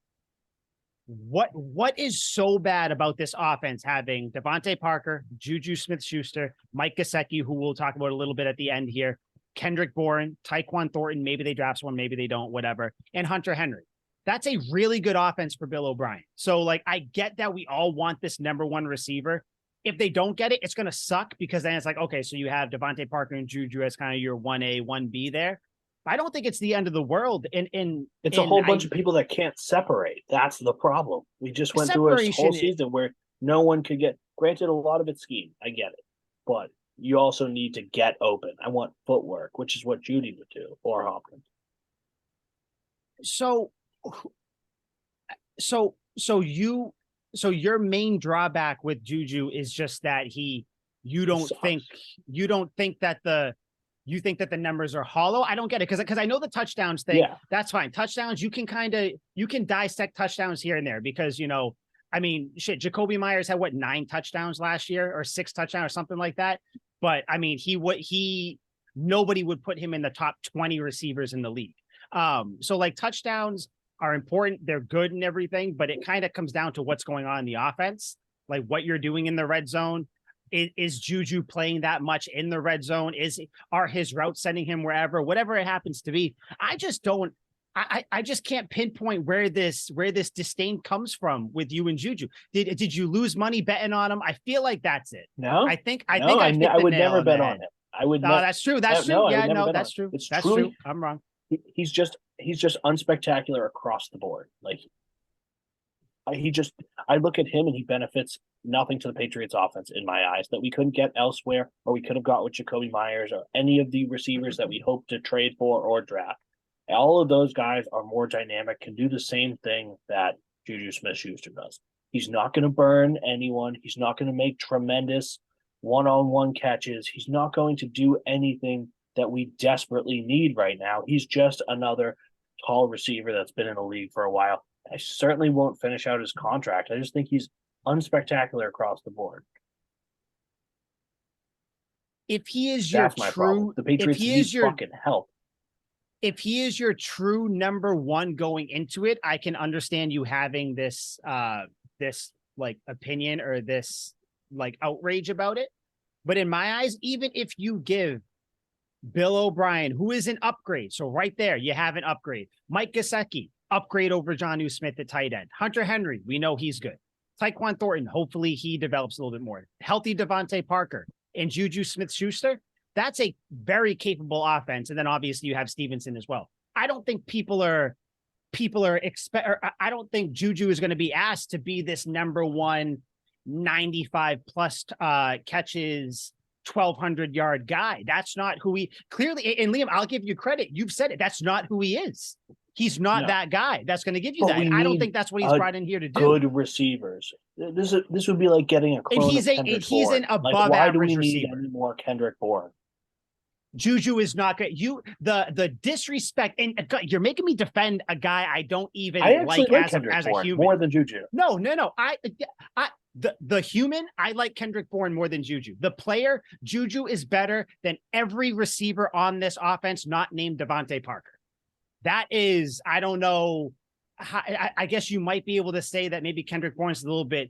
What is so bad about this offense having Devontae Parker, JuJu Smith-Schuster, Mike Gesicki, who we'll talk about a little bit at the end here, Kendrick Bourne, Tyquan Thornton, maybe they draft one, maybe they don't, whatever, and Hunter Henry. That's a really good offense for Bill O'Brien. So, I get that we all want this number 1 receiver. If they don't get it, it's going to suck because then it's like, okay, so you have Devontae Parker and JuJu as kind of your 1A, 1B there. I don't think it's the end of the world. It's a whole bunch of people that can't separate. That's the problem. We just went through a whole season where no one could get, granted, a lot of it's scheme. I get it. But you also need to get open. I want footwork, which is what Judy would do, or Hopkins. So your main drawback with JuJu is just that you think that the numbers are hollow. I don't get it because I know the touchdowns thing. Yeah. That's fine. Touchdowns, you can dissect touchdowns here and there because I mean, shit, Jacoby Myers had 9 touchdowns last year or 6 touchdowns or something like that. But I mean, nobody would put him in the top 20 receivers in the league. So touchdowns are important. They're good and everything, but it kind of comes down to what's going on in the offense, like what you're doing in the red zone. Is JuJu playing that much in the red zone? Are his routes sending him whatever it happens to be? I just can't pinpoint where this disdain comes from with you and JuJu. Did you lose money betting on him? I feel like that's it. No, I would never bet on it. I would. No, that's true. That's true. Yeah, no, that's true. That's true. I'm wrong. He's just unspectacular across the board. I look at him and he benefits nothing to the Patriots offense in my eyes that we couldn't get elsewhere, or we could have got with Jacoby Myers or any of the receivers that we hope to trade for or draft. All of those guys are more dynamic, can do the same thing that JuJu Smith-Schuster does. He's not going to burn anyone. He's not going to make tremendous one-on-one catches. He's not going to do anything that we desperately need right now. He's just another tall receiver that's been in the league for a while. I certainly won't finish out his contract. I just think he's unspectacular across the board. If he is your true, the Patriots need fucking help. If he is your true number 1 going into it, I can understand you having this opinion or this outrage about it. But in my eyes, even if you give Bill O'Brien, who is an upgrade, so right there you have an upgrade. Mike Gesicki, upgrade over Jonnu Smith at tight end. Hunter Henry, we know he's good. Tyquan Thornton, hopefully he develops a little bit more. Healthy Devontae Parker and JuJu Smith-Schuster, that's a very capable offense. And then obviously you have Stevenson as well. I don't think I don't think JuJu is going to be asked to be this number 1 95 plus catches 1,200-yard guy. That's not who he clearly. And Liam, I'll give you credit. You've said it. That's not who he is. He's not that guy that's going to give you But that. I don't think that's what he's brought in here to do. Good receivers. This would be like getting a clone and he's an above why average do we need receiver. any more Kendrick Bourne? JuJu is not good. The disrespect, and you're making me defend a guy I don't even like as a human. More than JuJu. No. The human, I like Kendrick Bourne more than JuJu. The player, JuJu is better than every receiver on this offense not named Devontae Parker. That is, I don't know. I guess you might be able to say that maybe Kendrick Bourne's a little bit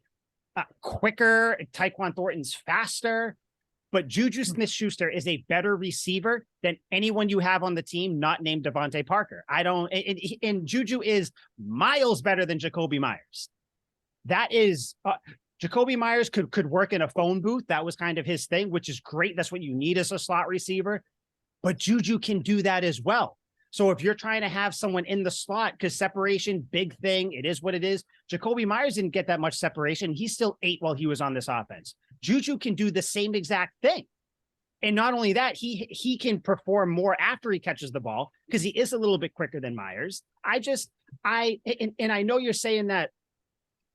quicker. Tyquan Thornton's faster. But JuJu Smith-Schuster is a better receiver than anyone you have on the team not named Devontae Parker. And JuJu is miles better than Jakobi Meyers. That is, Jakobi Meyers could work in a phone booth. That was kind of his thing, which is great. That's what you need as a slot receiver. But JuJu can do that as well. So if you're trying to have someone in the slot, because separation, big thing, it is what it is. Jakobi Meyers didn't get that much separation. He still ate while he was on this offense. JuJu can do the same exact thing. And not only that, he can perform more after he catches the ball because he is a little bit quicker than Meyers. I know you're saying that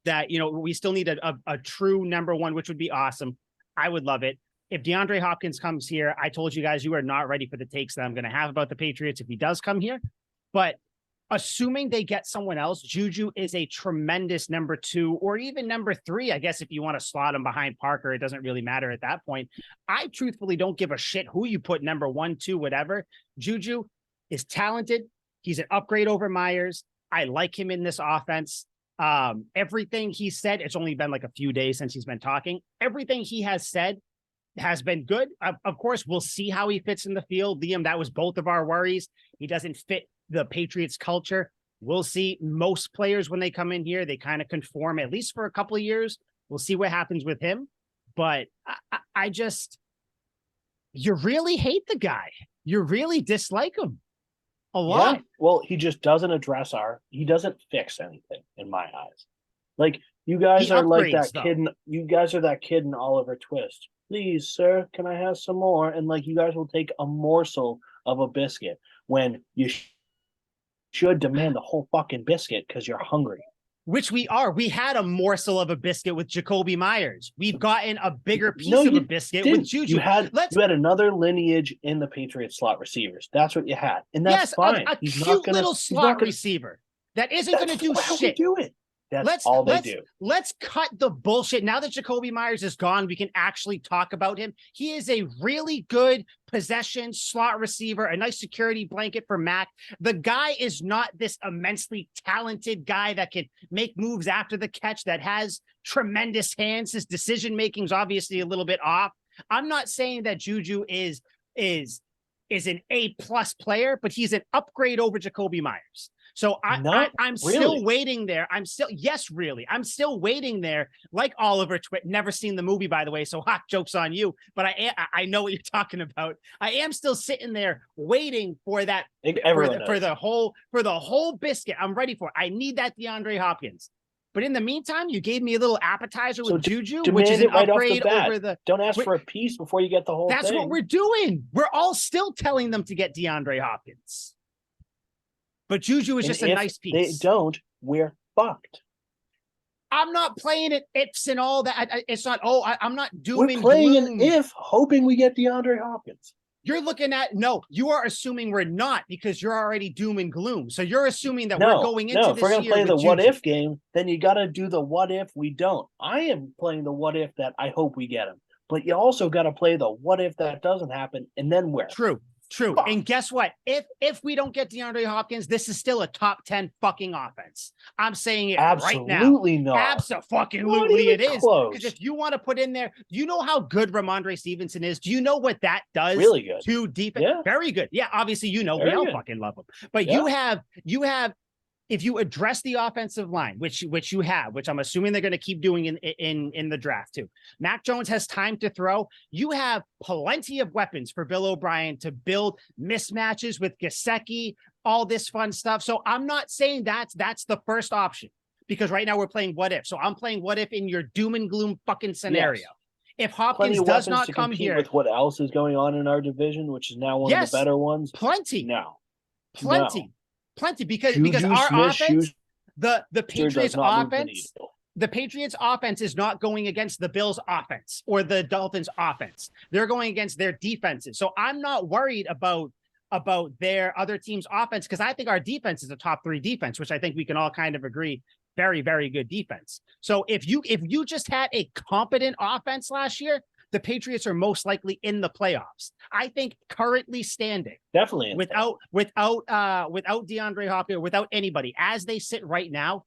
we still need a true number one, which would be awesome. I would love it. If DeAndre Hopkins comes here, I told you guys you are not ready for the takes that I'm going to have about the Patriots if he does come here. But assuming they get someone else, JuJu is a tremendous number 2 or even number 3. I guess if you want to slot him behind Parker, it doesn't really matter at that point. I truthfully don't give a shit who you put number 1, 2, whatever. JuJu is talented. He's an upgrade over Meyers. I like him in this offense. Everything he said, it's only been like a few days since he's been talking. Everything he has said has been good. Of course, we'll see how he fits in the field. Liam, that was both of our worries. He doesn't fit the Patriots culture. We'll see. Most players, when they come in here, they kind of conform, at least for a couple of years. We'll see what happens with him. But I just, you really hate the guy. You really dislike him a lot. Yeah. Well, he just doesn't he doesn't fix anything in my eyes. Like, you guys are like that kid. You guys are that kid in Oliver Twist. Please, sir, can I have some more? And like, you guys will take a morsel of a biscuit when you should demand the whole fucking biscuit because you're hungry. Which we are. We had a morsel of a biscuit with Jakobi Meyers. We've gotten a bigger piece of a biscuit with JuJu. You had another lineage in the Patriots slot receivers. That's what you had. And that's fine. A cute little slot receiver that isn't going to do shit. Do it. That's all they do. Let's cut the bullshit. Now that Jakobi Meyers is gone, we can actually talk about him. He is a really good possession slot receiver, a nice security blanket for Mac. The guy is not this immensely talented guy that can make moves after the catch, that has tremendous hands. His decision-making is obviously a little bit off. I'm not saying that JuJu is an A+ player, but he's an upgrade over Jakobi Meyers. So I'm still waiting there. I'm still waiting there. Like Oliver Twist, never seen the movie, by the way. So hot jokes on you, but I know what you're talking about. I am still sitting there waiting for that for the whole biscuit. I'm ready for it. I need that DeAndre Hopkins. But in the meantime, you gave me a little appetizer with JuJu, which is an upgrade over the. Don't ask for a piece before you get the whole thing. That's what we're doing. We're all still telling them to get DeAndre Hopkins. But JuJu is just a nice piece. They don't, we're fucked. I'm not playing it ifs and all that. It's not, I'm not doom and gloom. We're playing an if, hoping we get DeAndre Hopkins. You're looking at, you are assuming we're not because you're already doom and gloom. So you're assuming that we're going into this year. If we're going to play the what if game, then you got to do the what if we don't. I am playing the what if that I hope we get him. But you also got to play the what if that doesn't happen and then where. True. And guess what? If we don't get DeAndre Hopkins, this is still a top 10 fucking offense. I'm saying it right now. Absolutely not. Absolutely it is. Because if you want to put in there, do you know how good Ramondre Stevenson is? Do you know what that does really good to defense? Yeah. Very good. Yeah, obviously we all fucking love him. But you have if you address the offensive line, which you have, which I'm assuming they're going to keep doing in the draft too. Mac Jones has time to throw. You have plenty of weapons for Bill O'Brien to build mismatches with Gesicki, all this fun stuff. So I'm not saying that's the first option because right now we're playing what if. So I'm playing what if in your doom and gloom fucking scenario. Yes. If plenty Hopkins of does weapons not to come compete here, with what else is going on in our division, which is now one of yes, the better ones. plenty, No, plenty, plenty, because Juju our offense, Smith-Schuster the does Patriots not move the offense, needle. the Patriots offense is not going against the Bills offense or the Dolphins offense. They're going against their defenses. So I'm not worried about their other team's offense, because I think our defense is a top 3 defense, which I think we can all kind of agree, very, very good defense. So if you just had a competent offense last year, the Patriots are most likely in the playoffs. I think currently standing, Definitely without DeAndre Hopkins, without anybody, as they sit right now,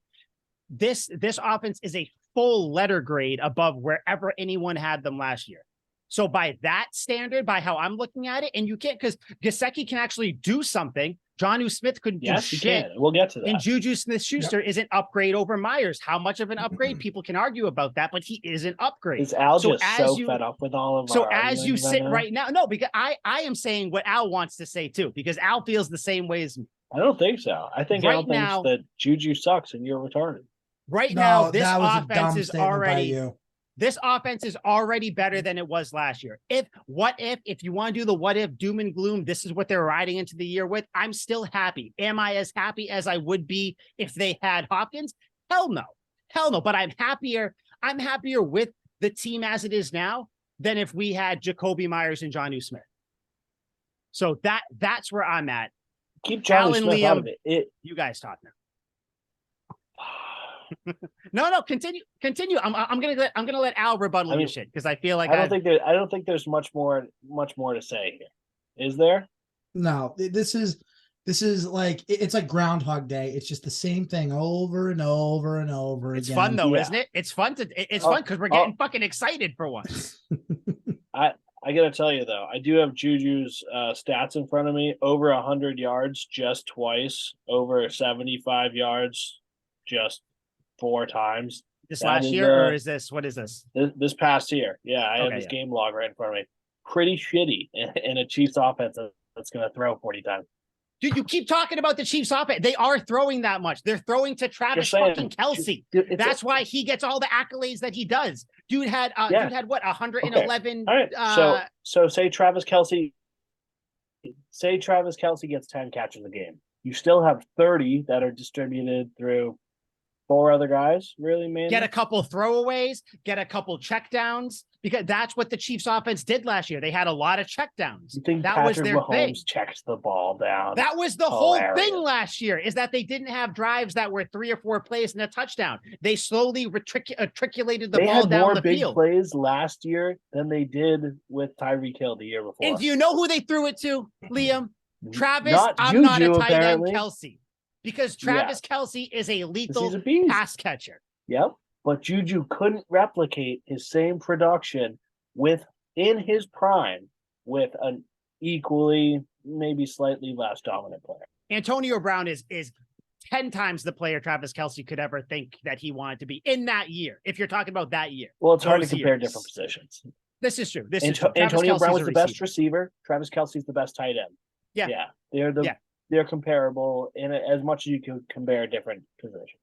this offense is a full letter grade above wherever anyone had them last year. So by that standard, by how I'm looking at it, and you can't, because Gesicki can actually do something. Jonnu Smith couldn't do shit. We'll get to that. And JuJu Smith-Schuster is an upgrade over Myers. How much of an upgrade? People can argue about that, but he is an upgrade. Is Al just so fed up with all of so our as you sit now? right now, no, because I am saying what Al wants to say too, because Al feels the same way as me. I don't think so. I think Right Al now- thinks that Juju sucks and you're retarded. Right now, this that was a dumb offense is statement by already you. this offense is already better than it was last year. If you want to do the what if doom and gloom, this is what they're riding into the year with, I'm still happy. Am I as happy as I would be if they had Hopkins? Hell no. But I'm happier with the team as it is now than if we had Jacoby Myers and Jonnu Smith. So that's where I'm at. Keep Al Jonnu and Smith out Liam, of it. You guys talk now. No, continue. I'm gonna let Al rebuttal your shit, because I feel like I don't think there's much more to say here. Is there? No, this is like, it's like Groundhog Day. It's just the same thing over and over and over it's again. fun though, Yeah. isn't it? It's fun because we're getting fucking excited for once. I gotta tell you though, I do have Juju's stats in front of me. Over 100 yards just twice. Over 75 yards just 4 times. This That last is, year, or is this? What is this? This past year. Yeah, I have Okay, his yeah. game log right in front of me. Pretty shitty in a Chiefs offense that's going to throw 40 times. Dude, you keep talking about the Chiefs offense. They are throwing that much. They're throwing to Travis fucking Kelce. That's why he gets all the accolades that he does. Dude had what, 111. Okay. All right. So say Travis Kelce gets 10 catches a game. You still have 30 that are distributed through 4 other guys, really, man. Get a couple throwaways, get a couple checkdowns, because that's what the Chiefs offense did last year. They had a lot of checkdowns. You think that Patrick was their Mahomes thing. checks the ball down? That was the whole thing last year, is that they didn't have drives that were 3 or 4 plays and a touchdown. They slowly matriculated the ball down the field. They had more big plays last year than they did with Tyreek Hill the year before. And do you know who they threw it to, Liam? Travis, not I'm Juju, not a tight apparently. end Kelce. Because Travis Kelce is a lethal He's a beast. pass catcher. Yep. But Juju couldn't replicate his same production in his prime with an equally, maybe slightly less dominant player. Antonio Brown is 10 times the player Travis Kelce could ever think that he wanted to be in that year, if you're talking about that year. Well, it's hard to compare different positions. This is true. Antonio Brown was the best receiver. Travis Kelce's the best tight end. Yeah. They're comparable in as much as you can compare different positions.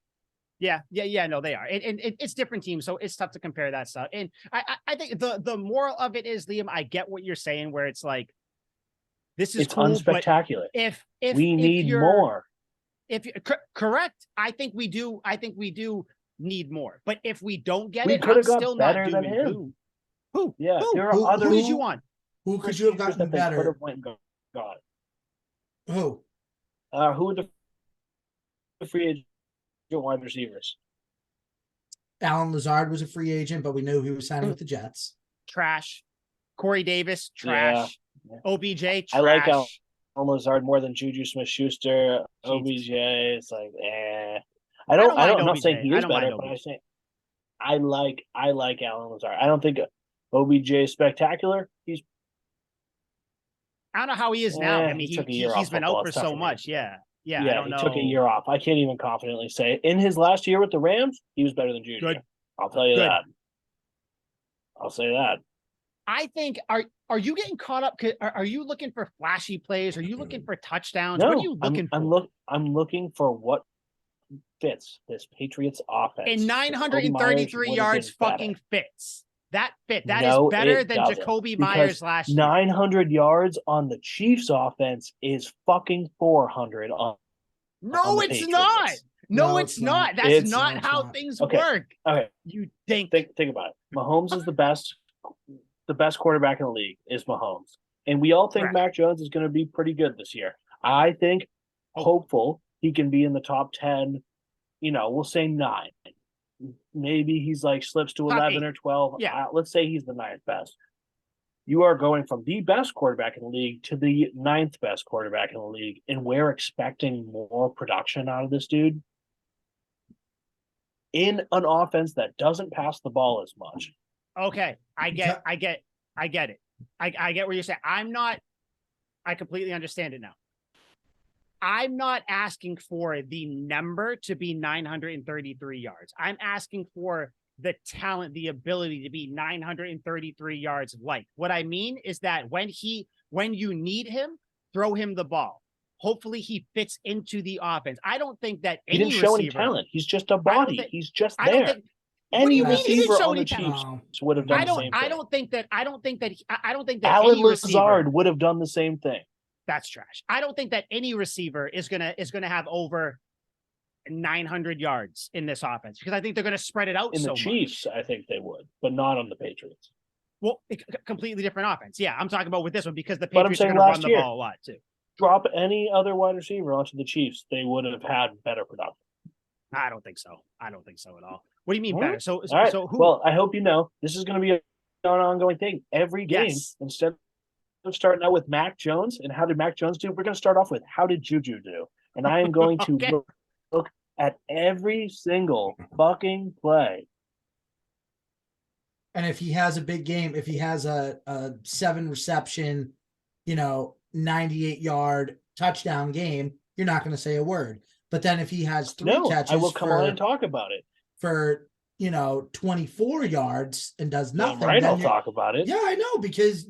Yeah, no, they are. And it's different teams, so it's tough to compare that stuff. And I think the moral of it is, Liam, I get what you're saying, where it's like, this is cool, unspectacular. But if we need more. Correct, I think we do need more. But if we don't get we it, could have got still better not than doing him. good. Who? Yeah, Who did you want? Who could you have gotten better? Who? Who would the free agent wide receivers? Alan Lazard was a free agent, but we knew he was signing with the Jets. Trash. Corey Davis, trash. Yeah. OBJ, trash. I like Alan Lazard more than JuJu Smith-Schuster. OBJ is like, I'm not saying he is better, but I like Alan Lazard. I don't think OBJ is spectacular. I don't know how he is now. I mean, he's been out for so much. Yeah, I don't know. He took a year off. I can't even confidently say in his last year with the Rams, he was better than JuJu. Good. I'll tell you that. I'll say that. I think are you getting caught up? Are you looking for flashy plays? Are you looking for touchdowns? No, what are you looking for? I'm looking for what fits this Patriots offense. And 933 yards fucking fits. That fit. That No, is better it than doesn't, Jacoby because Myers last year. 900 yards on the Chiefs offense is fucking 400 on No, the it's not. Patriots. No, No, it's it's not. not. That's It's- not No, it's how not. things Okay. work. Okay, You think. think about it. Mahomes is the best quarterback in the league is Mahomes. And we all think Correct. Mac Jones is going to be pretty good this year. I think hopeful he can be in the top 10, we'll say 9. Maybe he's like slips to Top 11 8. or 12. Yeah. Let's say he's the 9th best. You are going from the best quarterback in the league to the 9th best quarterback in the league, and we're expecting more production out of this dude in an offense that doesn't pass the ball as much. Okay, I get it. I get what you're saying. I completely understand it now. I'm not asking for the number to be 933 yards. I'm asking for the talent, the ability to be 933 yards light. What I mean is that when you need him, throw him the ball. Hopefully he fits into the offense. I don't think that He any didn't show any receiver, talent. He's just a body. He's just I don't there. think, what do you Any mean he didn't receiver show on the any talent? Chiefs would have done I the same thing. don't think that Alan any receiver, Lazard would have done the same thing. that's trash. I don't think that any receiver is gonna have over 900 yards in this offense, because I think they're gonna spread it out In so the Chiefs, I think they would, but not on the Patriots. much. Well, completely different offense. Yeah, I'm talking about with this one because the But I'm Patriots are saying gonna run last the year. ball a lot too. Drop any other wide receiver onto the Chiefs, they would have had better production. I don't think so. I don't think so at all. What do you mean All better? right. So All right. so who? Well, I hope you know this is going to be an ongoing thing. Every game, Yes. instead of starting out with Mac Jones and how did Mac Jones do, we're going to start off with how did JuJu do? And I am going to Okay. look at every single fucking play. And if he has a big game, if he has a 7 reception, 98-yard touchdown game, you're not going to say a word. But then if he has 3 No, catches I will come on and talk about it. for 24 yards and does nothing, Right, then I'll you're- talk about it. Yeah, I know, because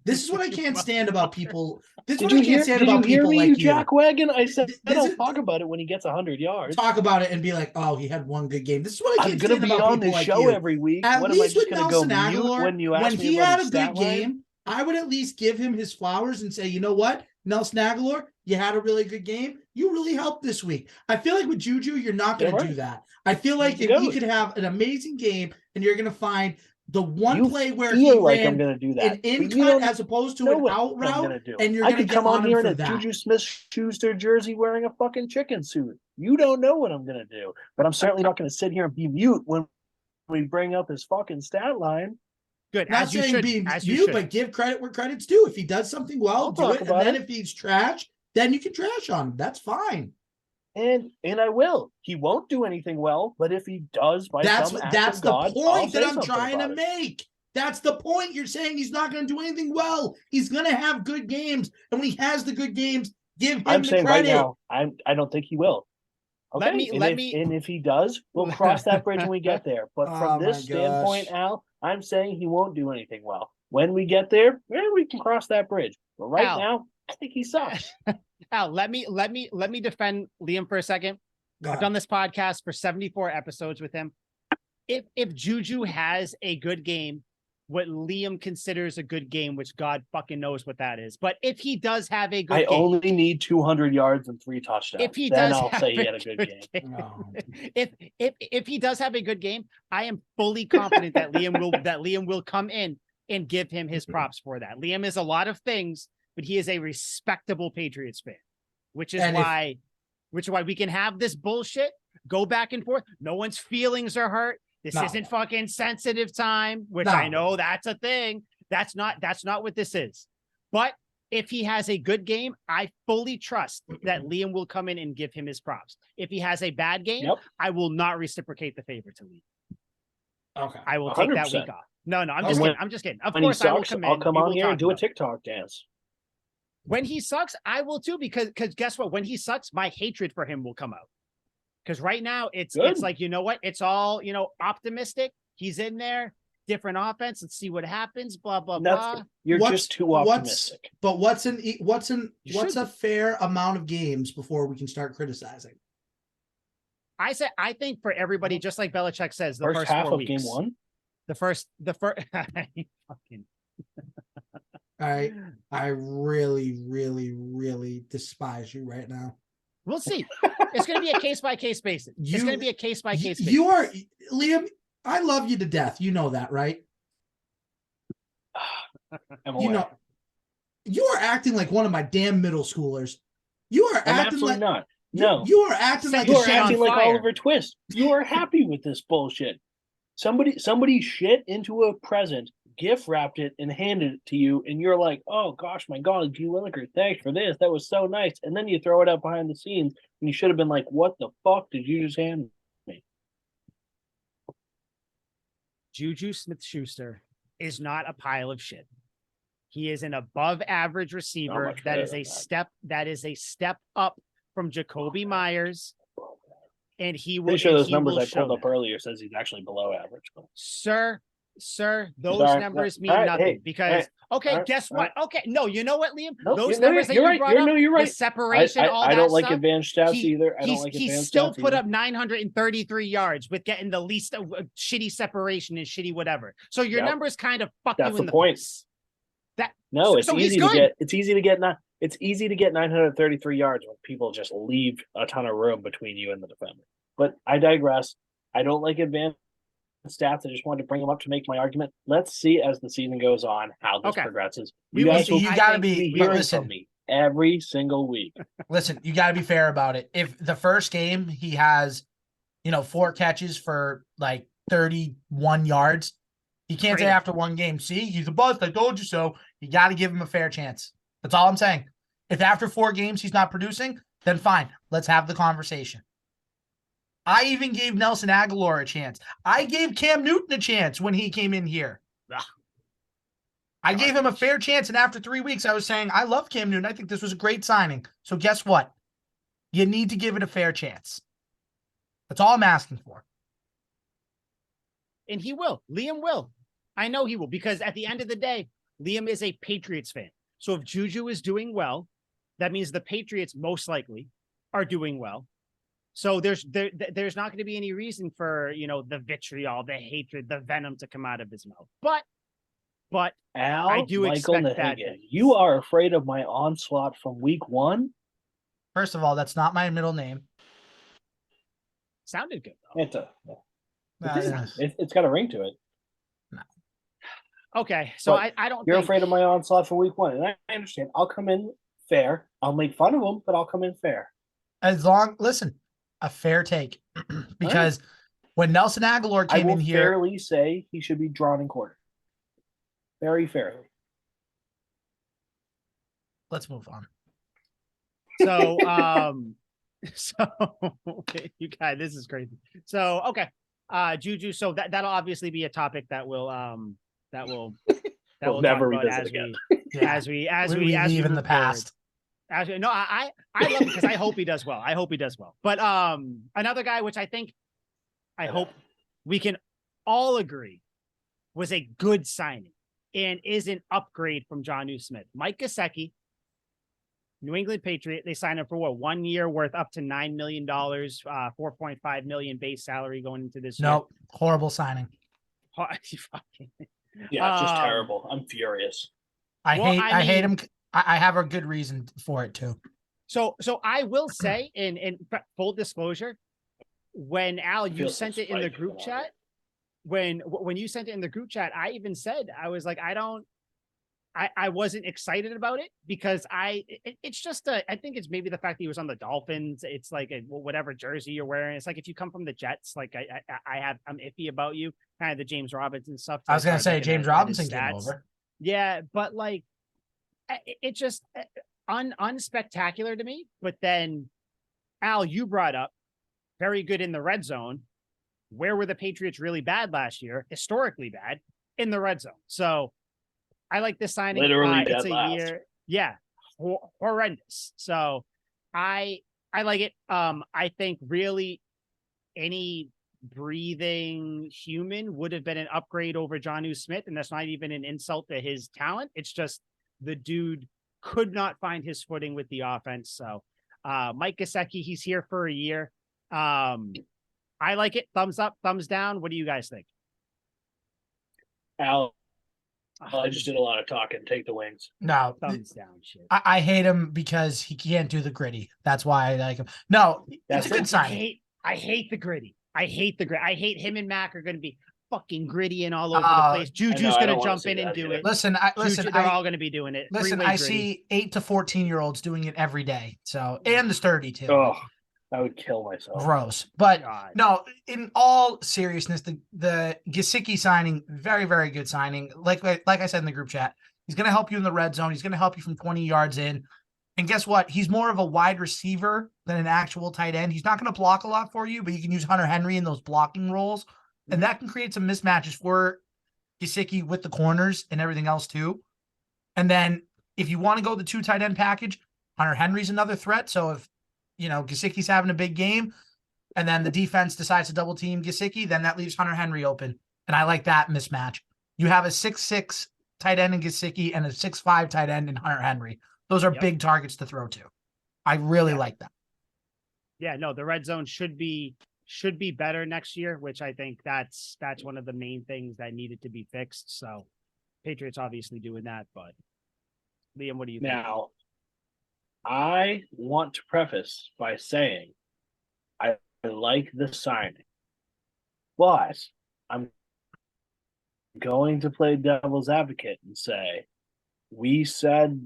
this is what I can't stand about people. This is Did what you I can't hear? stand Did you about hear people me, like you you. jackwagon? I said This I'll is- talk about it when he gets 100 yards. Talk about it and be like, oh, he had one good game. This is what I I'm can't going to stand be about on people this like show you. every week. At What am I least just with going to go Nelson mute Aguilar, when you ask me he about had his a good stat line? game, I would at least give him his flowers and say, you know what, Nelson Aguilar, you had a really good game. You really helped this week. I feel like with JuJu, you're not going to do that. I feel like if he could have an amazing game and you're going to find the one play where he like I'm ran going to do that, an in but you cut don't as opposed to know an what out I'm route, gonna do. and you're I going to could get come on here in for a that. JuJu Smith-Schuster jersey wearing a fucking chicken suit. You don't know what I'm going to do, but I'm certainly not going to sit here and be mute when we bring up his fucking stat line. Good. Not As you saying should. be As you mute, should. but give credit where credit's due. If he does something well, I'll do talk it. And about then it. if he's trash, then you can trash on him. That's fine. And I will. He won't do anything well, but if he does, by That's some act that's of the God, I'll point say that I'm something trying to about it. make. That's the point. You're saying he's not going to do anything well. He's going to have good games, and when he has the good games, give him I'm the saying credit. right now, I don't think he will. Okay, and if he does, we'll cross that bridge when we get there. But from this standpoint, Al, I'm saying he won't do anything well. When we get there, we can cross that bridge. But right now, I think he sucks. Al, let me defend Liam for a second. I've done this podcast for 74 episodes with him. If JuJu has a good game, what Liam considers a good game, which God fucking knows what that is, but if he does have a good game, I only need 200 yards and 3 touchdowns. If he then does, I'll say he had a good game. No. If he does have a good game, I am fully confident that Liam will come in and give him his props for that. Liam is a lot of things, but he is a respectable Patriots fan, which is why we can have this bullshit, go back and forth. No one's feelings are hurt. This isn't fucking sensitive time, which I know that's a thing. That's not what this is. But if he has a good game, I fully trust that Liam will come in and give him his props. If he has a bad game, I will not reciprocate the favor to Liam. Okay. I will take 100%. that week off. No, I'm just kidding. I'm just kidding. Of When course, he I will sucks, come in. I'll come We on will here talk and do a about it. TikTok dance. When he sucks, I will too, because guess what? When he sucks, my hatred for him will come out. Because right now it's like, you know what? It's all, optimistic. He's in there, different offense. Let's see what happens. Blah, blah, blah. You're just too optimistic. What's a fair amount of games before we can start criticizing? I think for everybody, just like Belichick says, the first half 4 of weeks. game 1. The first fucking I really, really, really despise you right now. we'll see. It's going to be a case by case basis. It's going to be a case by case basis. You are Liam. I love you to death. You know that, right? I'm You aware. know, you are acting like one of my damn middle schoolers. You are I'm acting absolutely like not. No, you are acting Set like the you a are shit on acting like fire. Oliver Twist. You are happy with this bullshit. Somebody shit into a present, gift wrapped it, and handed it to you, and you're like, "Oh gosh, my God, G. Lineker, thanks for this. That was so nice." And then you throw it out behind the scenes, and you should have been like, "What the fuck did you just hand me?" JuJu Smith-Schuster is not a pile of shit. He is an above average receiver. much That better is than a that. step. That is a step up from Jacoby Myers, and he will. Pretty sure and those he numbers will I pulled show up that. earlier says he's actually below average. But Sir, those Sorry, numbers mean all right, nothing hey, because okay, all right, guess all what? Okay, no, you know what, Liam? Nope, Those no, numbers that you're you right. brought up, You're right. the separation, all I that don't like stuff. advanced stats he- either. I don't he's like he advanced still stats put either. up 933 yards with getting the least shitty separation and shitty whatever. So your Yep. numbers kind of fuck That's you the in the point. face. That No, it's so he's easy to good. get. It's easy to get. It's easy to get 933 yards when people just leave a ton of room between you and the defender. But I digress. I don't like advanced stats. I just wanted to bring them up to make my argument. Let's see as the season goes on how this Okay. progresses. We You will guys see. will You I gotta think- be. be But hearing listen, from me every single week. listen. You got to be fair about it. If the first game he has, 4 catches for like 31 yards, you can't say Great. after one game, "See, he's a bust. I told you so." You got to give him a fair chance. That's all I'm saying. If after 4 games he's not producing, then fine. Let's have the conversation. I even gave Nelson Aguilar a chance. I gave Cam Newton a chance when he came in here. Ugh. I gave him a Garbage. fair chance, and after 3 weeks, I was saying, I love Cam Newton. I think this was a great signing. So guess what? You need to give it a fair chance. That's all I'm asking for. And he will. Liam will. I know he will because at the end of the day, Liam is a Patriots fan. So if JuJu is doing well, that means the Patriots most likely are doing well. So there's not going to be any reason for, the vitriol, the hatred, the venom to come out of his mouth. But Al, I do Michael expect that. Nahiga, you are afraid of my onslaught from week 1? First of all, that's not my middle name. Sounded good though. It's got a ring to it. Okay, so But I don't. You're think, afraid of my onslaught for week 1, and I understand. I'll come in fair. I'll make fun of him, but I'll come in fair. Listen, a fair take. Because when Nelson Aguilar I came will in here, fairly say he should be drawn in quarter. Very fairly. let's move on. So you guys, this is crazy. So okay, JuJu. So that'll obviously be a topic that will We'll talk never about revisit again. as we leave in the move past. forward. No, I love him because I hope he does well. I hope he does well. But another guy which I hope we can all agree was a good signing and is an upgrade from JuJu Smith. Mike Gesicki, New England Patriot. They signed him for what, 1 year worth up to $9 million, $4.5 million base salary going into this year. Nope. Horrible signing. Yeah, it's just terrible. I'm furious. I Well, hate him. I have a good reason for it too. So I will say, in full disclosure, when Al, you sent it in the group chat, when you sent it in the group chat, I even said, I was like, I wasn't excited about it because it's just I think it's maybe the fact that he was on the Dolphins. It's like whatever jersey you're wearing. It's like if you come from the Jets, like I'm iffy about you, kind of the James Robinson stuff. I was going to say James Robinson came over. Yeah, but like it just unspectacular to me. But then Al, you brought up very good in the red zone. Where were the Patriots really bad last year? Historically bad in the red zone. So I like this signing. Literally it's dead a last. year. Yeah. Horrendous. So I like it. I think really any breathing human would have been an upgrade over JuJu Smith. And that's not even an insult to his talent. It's just the dude could not find his footing with the offense. So Mike Gesicki, he's here for a year. I like it. Thumbs up, thumbs down. What do you guys think? Al, I just did a lot of talking. Take the wings. No, Thumbs down shit. I hate him because he can't do the gritty. That's why I like him. No, That's it's a good it. signing. I hate the gritty. I hate the grit. I hate him and Mac are going to be fucking gritty and all over the place. Juju's I going don't to wanna jump see in and that do either. it. Listen, Juju, they're all going to be doing it. Listen, Three-way I gritty. see 8 to 14-year-olds doing it every day. So, and the sturdy too. Oh, I would kill myself. Gross. But God. no, in all seriousness, the Gesicki signing, very, very good signing. Like I said in the group chat, he's going to help you in the red zone. He's going to help you from 20 yards in. And guess what? He's more of a wide receiver than an actual tight end. He's not going to block a lot for you, but you can use Hunter Henry in those blocking roles. And that can create some mismatches for Gesicki with the corners and everything else too. And then if you want to go the 2 tight end package, Hunter Henry's another threat. So if, Gesicki's having a big game and then the defense decides to double team Gesicki, then that leaves Hunter Henry open. And I like that mismatch. You have a 6'6" tight end in Gesicki and a 6'5" tight end in Hunter Henry. Those are big targets to throw to. I really like that. Yeah, no, the red zone should be better next year, which I think that's one of the main things that needed to be fixed. So Patriots obviously doing that, but Liam, what do you think? Now, I want to preface by saying I like the signing, but I'm going to play devil's advocate and say we said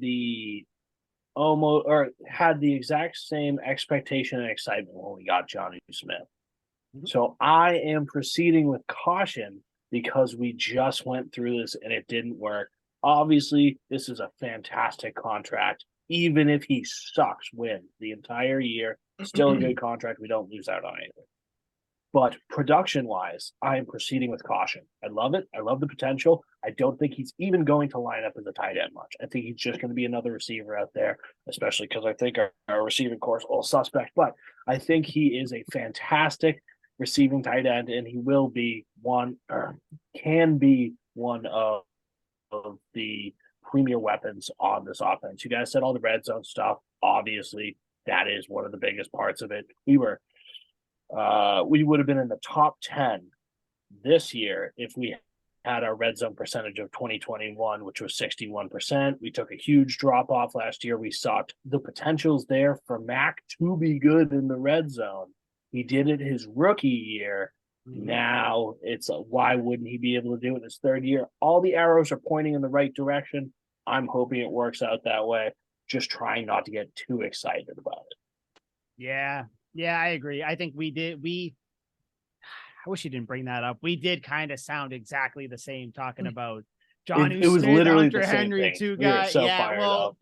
had the exact same expectation and excitement when we got Johnny Smith. Mm-hmm. So I am proceeding with caution because we just went through this and it didn't work. Obviously, this is a fantastic contract. Even if he sucks, win the entire year, still a good contract. We don't lose out on anything. But production-wise, I am proceeding with caution. I love it. I love the potential. I don't think he's even going to line up as a tight end much. I think he's just going to be another receiver out there, especially because I think our receiving core is a little suspect. But I think he is a fantastic receiving tight end, and he will be can be one of the premier weapons on this offense. You guys said all the red zone stuff. Obviously, that is one of the biggest parts of it. We would have been in the top 10 this year if we had our red zone percentage of 2021, which was 61%. We took a huge drop off last year. We saw the potentials there for Mac to be good in the red zone. He did it his rookie year. Now it's why wouldn't he be able to do it in his third year? All the arrows are pointing in the right direction. I'm hoping it works out that way. Just trying not to get too excited about it. Yeah, I agree. I think I wish you didn't bring that up. We did kind of sound exactly the same talking about John. It was literally the same Henry, thing. 2 We were guys. so Yeah, fired up.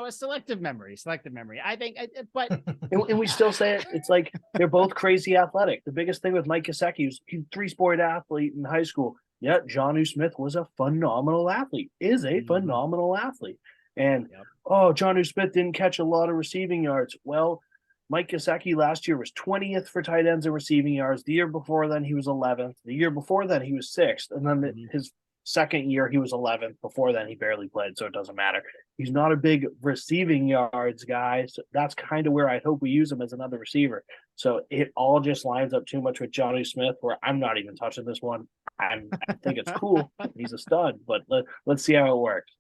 A selective memory. I think, but and we still say it. It's like they're both crazy athletic. The biggest thing with Mike Gesicki was he's a 3-sport athlete in high school. Yeah, JuJu Smith was a phenomenal athlete. Is a phenomenal athlete. And JuJu Smith didn't catch a lot of receiving yards. Well, Mike Gesicki last year was 20th for tight ends in receiving yards. The year before then, he was 11th. The year before then, he was 6th. And then his second year, he was 11th. Before then, he barely played, so it doesn't matter. He's not a big receiving yards guy. So that's kind of where I hope we use him as another receiver. So it all just lines up too much with JuJu Smith, where I'm not even touching this one. I think it's cool. He's a stud, but let's see how it works.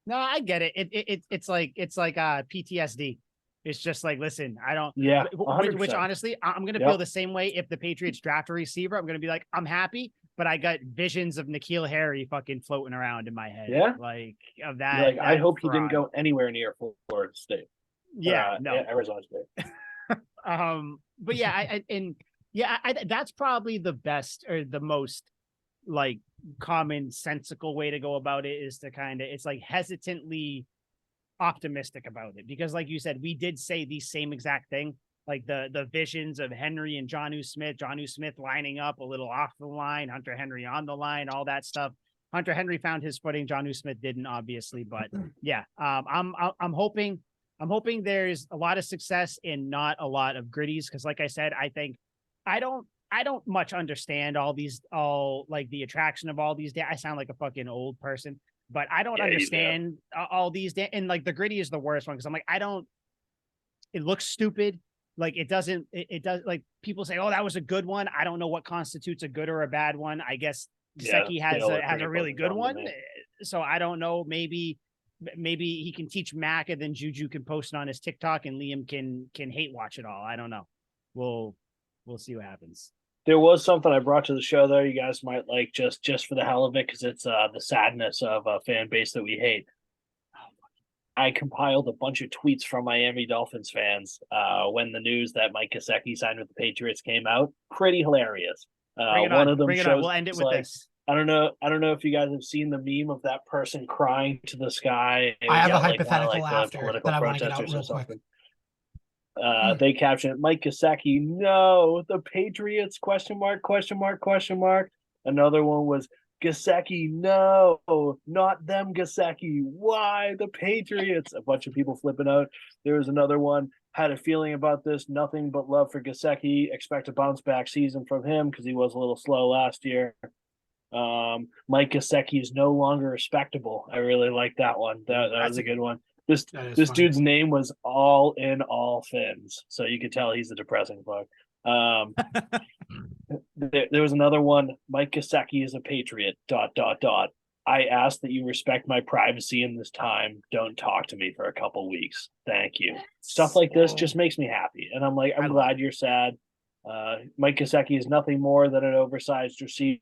No, I get it. It's like PTSD. It's just like, listen, I don't. Yeah, which honestly, I'm gonna feel the same way if the Patriots draft a receiver. I'm gonna be like, I'm happy, but I got visions of N'Keal Harry fucking floating around in my head. Yeah, like of that. I hope he didn't go anywhere near Florida State. Arizona State. But yeah, that's probably the best or the most like commonsensical way to go about it is to it's like hesitantly optimistic about it, because like you said, we did say the same exact thing, like the visions of Henry and JuJu Smith lining up a little off the line, Hunter Henry on the line, all that stuff. Hunter Henry found his footing, JuJu Smith didn't, obviously, but yeah, I'm hoping there's a lot of success and not a lot of gritties, because like I said, I think I don't much understand all like the attraction of all these. I sound like a fucking old person, but I don't understand all these. And like the gritty is the worst one, because I'm like, it looks stupid. Like it does like people say, oh, that was a good one. I don't know what constitutes a good or a bad one. I guess Gesicki has always a bring it really both good on to one. me. So I don't know. Maybe he can teach Mac, and then JuJu can post it on his TikTok, and Liam can hate watch it all. I don't know. We'll see what happens. There was something I brought to the show though. You guys might like just for the hell of it, because it's the sadness of a fan base that we hate. I compiled a bunch of tweets from Miami Dolphins fans when the news that Mike Gesicki signed with the Patriots came out. Pretty hilarious. One of them shows, We'll end it with this. I don't know if you guys have seen the meme of that person crying to the sky. I have a like, hypothetical the after political that I want to get out protesters or real quick. something. They captioned it, Mike Gesicki, no, the Patriots, question mark. Another one was, Gesicki, no, not them, Gesicki. Why the Patriots? A bunch of people flipping out. There was another one. Had a feeling about this. Nothing but love for Gesicki. Expect a bounce back season from him because he was a little slow last year. Mike Gesicki is no longer respectable. I really like that one. That was a good one. This dude's name was all Fins, so you could tell he's a depressing fuck. There was another one. Mike Gesicki is a Patriot. ... I ask that you respect my privacy in this time. Don't talk to me for a couple weeks. Thank you. Stuff like this just makes me happy, and I'm like, I'm glad you're sad. Mike Gesicki is nothing more than an oversized receiver.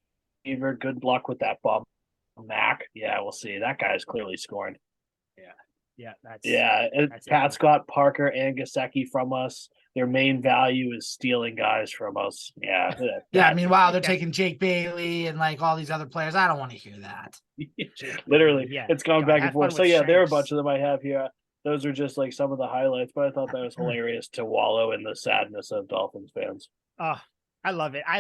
Good luck with that bum, Mac. Yeah, we'll see. That guy is clearly scoring. Pat's got Parker and Gesicki from us. Their main value is stealing guys from us. Yeah. Meanwhile, they're taking Jake Bailey and like all these other players. I don't want to hear that. Literally, it's gone back and forth. So yeah, there are a bunch of them I have here. Those are just like some of the highlights, but I thought that was hilarious to wallow in the sadness of Dolphins fans. I love it. I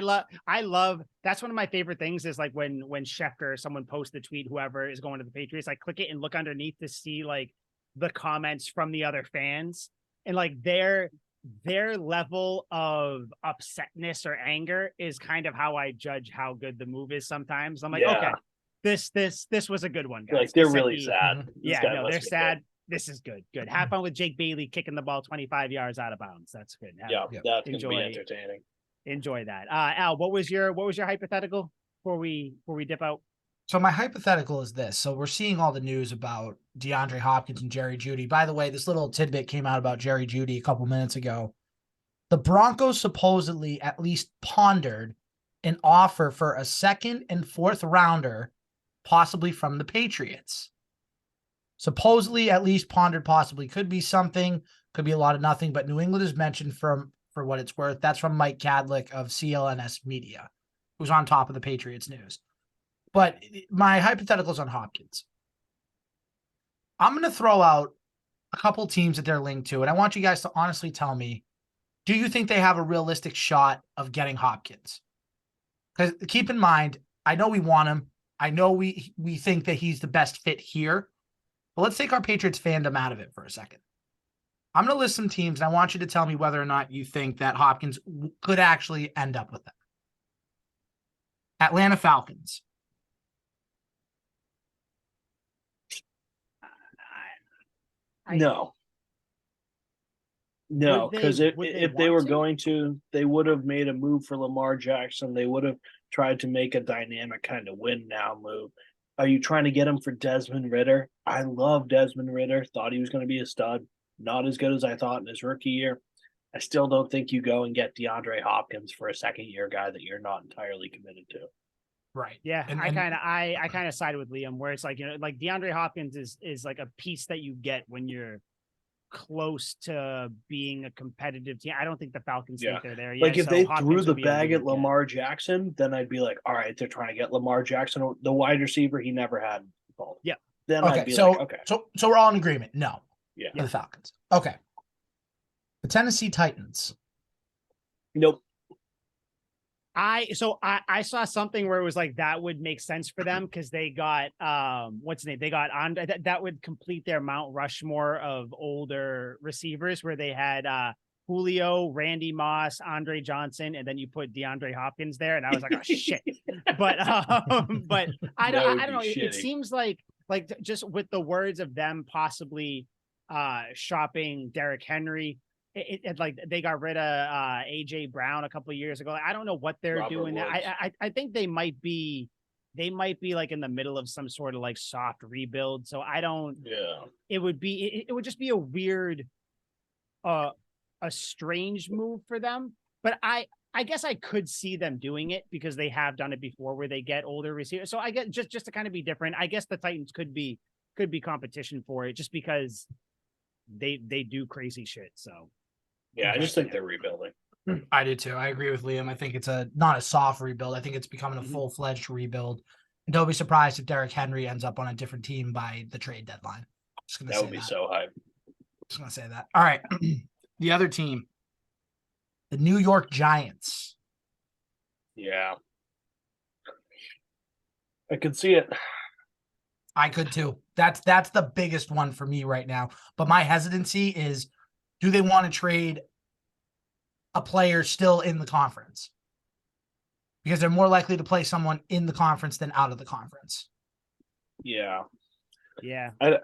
love that's one of my favorite things is like when Schefter or someone posts the tweet, whoever is going to the Patriots, I click it and look underneath to see like the comments from the other fans and like their level of upsetness or anger is kind of how I judge how good the move is. Sometimes I'm like, okay, this was a good one, guys. Like they're really sad. They're sad. This is good. Have fun with Jake Bailey kicking the ball 25 yards out of bounds. That's good. That's gonna be entertaining. Enjoy that. Al, what was your hypothetical before we dip out? So my hypothetical is this. So we're seeing all the news about DeAndre Hopkins and Jerry Jeudy. By the way, this little tidbit came out about Jerry Jeudy a couple minutes ago. The Broncos supposedly at least pondered an offer for a 2nd and 4th rounder, possibly from the Patriots. Supposedly at least pondered, possibly could be something, could be a lot of nothing, but New England is mentioned for what it's worth. That's from Mike Kadlick of CLNS Media, who's on top of the Patriots news. But my hypothetical is on Hopkins. I'm going to throw out a couple teams that they're linked to, and I want you guys to honestly tell me, do you think they have a realistic shot of getting Hopkins? Because keep in mind, I know we want him. I know we think that he's the best fit here. But let's take our Patriots fandom out of it for a second. I'm going to list some teams, and I want you to tell me whether or not you think that Hopkins could actually end up with them. Atlanta Falcons. No, because if they were going to, they would have made a move for Lamar Jackson. They would have tried to make a dynamic kind of win now move. Are you trying to get him for Desmond Ridder? I love Desmond Ridder. Thought he was going to be a stud. Not as good as I thought in his rookie year. I still don't think you go and get DeAndre Hopkins for a 2nd-year guy that you're not entirely committed to. Right. Yeah, I kind of sided with Liam, where it's like, like DeAndre Hopkins is like a piece that you get when you're close to being a competitive team. I don't think the Falcons think they're there yet. Like if they threw the bag at Lamar Jackson, then I'd be like, all right, they're trying to get Lamar Jackson, the wide receiver he never had. Yeah. Then I'd be like, okay. So we're all in agreement. No. Yeah. For the Falcons. Okay. The Tennessee Titans. Nope. I saw something where it was like that would make sense for them because they got what's his name? They got on that would complete their Mount Rushmore of older receivers where they had Julio, Randy Moss, Andre Johnson, and then you put DeAndre Hopkins there, and I was like, oh shit. But I don't know. It seems like just with the words of them possibly shopping Derrick Henry. It like they got rid of AJ Brown a couple of years ago. I don't know what they're doing. I think they might be they might be like in the middle of some sort of like soft rebuild. So I don't. Yeah. It would just be a weird, a strange move for them. But I guess I could see them doing it because they have done it before, where they get older receivers. So I get just to kind of be different. I guess the Titans could be competition for it, just because they do crazy shit. So Yeah, I just think they're rebuilding. I do too. I agree with Liam. I think it's not a soft rebuild. I think it's becoming a Mhm. full-fledged rebuild. And don't be surprised if Derrick Henry ends up on a different team by the trade deadline. Just gonna That say would be that. so hype. Just gonna say that. All right. The other team, the New York Giants. Yeah. I could see it. I could too. That's the biggest one for me right now. But my hesitancy is, do they want to trade a player still in the conference? Because they're more likely to play someone in the conference than out of the conference. Yeah. yeah, I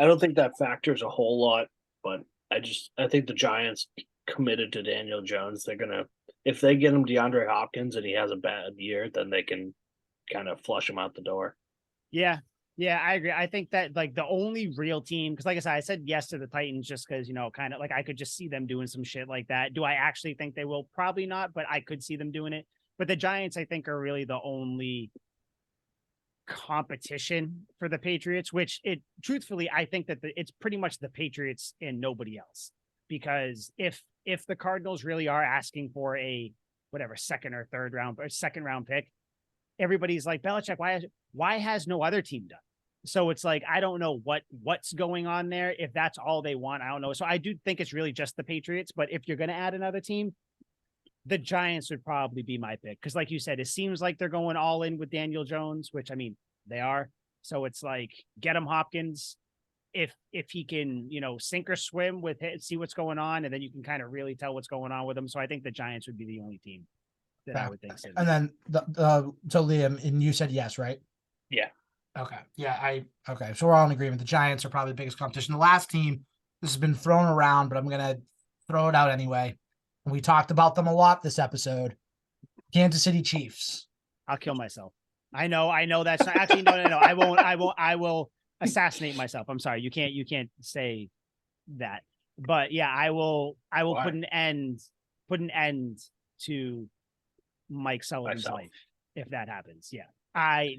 don't think that factors a whole lot, but I think the Giants committed to Daniel Jones. They're gonna, if they get him DeAndre Hopkins and he has a bad year, then they can kind of flush him out the door. yeah, I agree. I think that like the only real team, because like I said yes to the Titans just because, kind of like I could just see them doing some shit like that. Do I actually think they will? Probably not, but I could see them doing it. But the Giants, I think, are really the only competition for the Patriots, which truthfully, I think that it's pretty much the Patriots and nobody else. Because if the Cardinals really are asking for a second round pick, everybody's like, Belichick, why has no other team done? So it's like, I don't know what's going on there. If that's all they want, I don't know. So I do think it's really just the Patriots. But if you're going to add another team, the Giants would probably be my pick. Because like you said, it seems like they're going all in with Daniel Jones, which, I mean, they are. So it's like, get him Hopkins. If he can, sink or swim with it, see what's going on, and then you can kind of really tell what's going on with him. So I think the Giants would be the only team that I would think so. And then so Liam, and you said yes, right? Yeah. Okay. Yeah, okay. So we're all in agreement. The Giants are probably the biggest competition. The last team, this has been thrown around, but I'm gonna throw it out anyway. And we talked about them a lot this episode. Kansas City Chiefs. I'll kill myself. I know that's not, actually no. I will assassinate myself. I'm sorry. You can't say that. But yeah, I will Why? put an end to Mike Sullivan's life if that happens. Yeah. I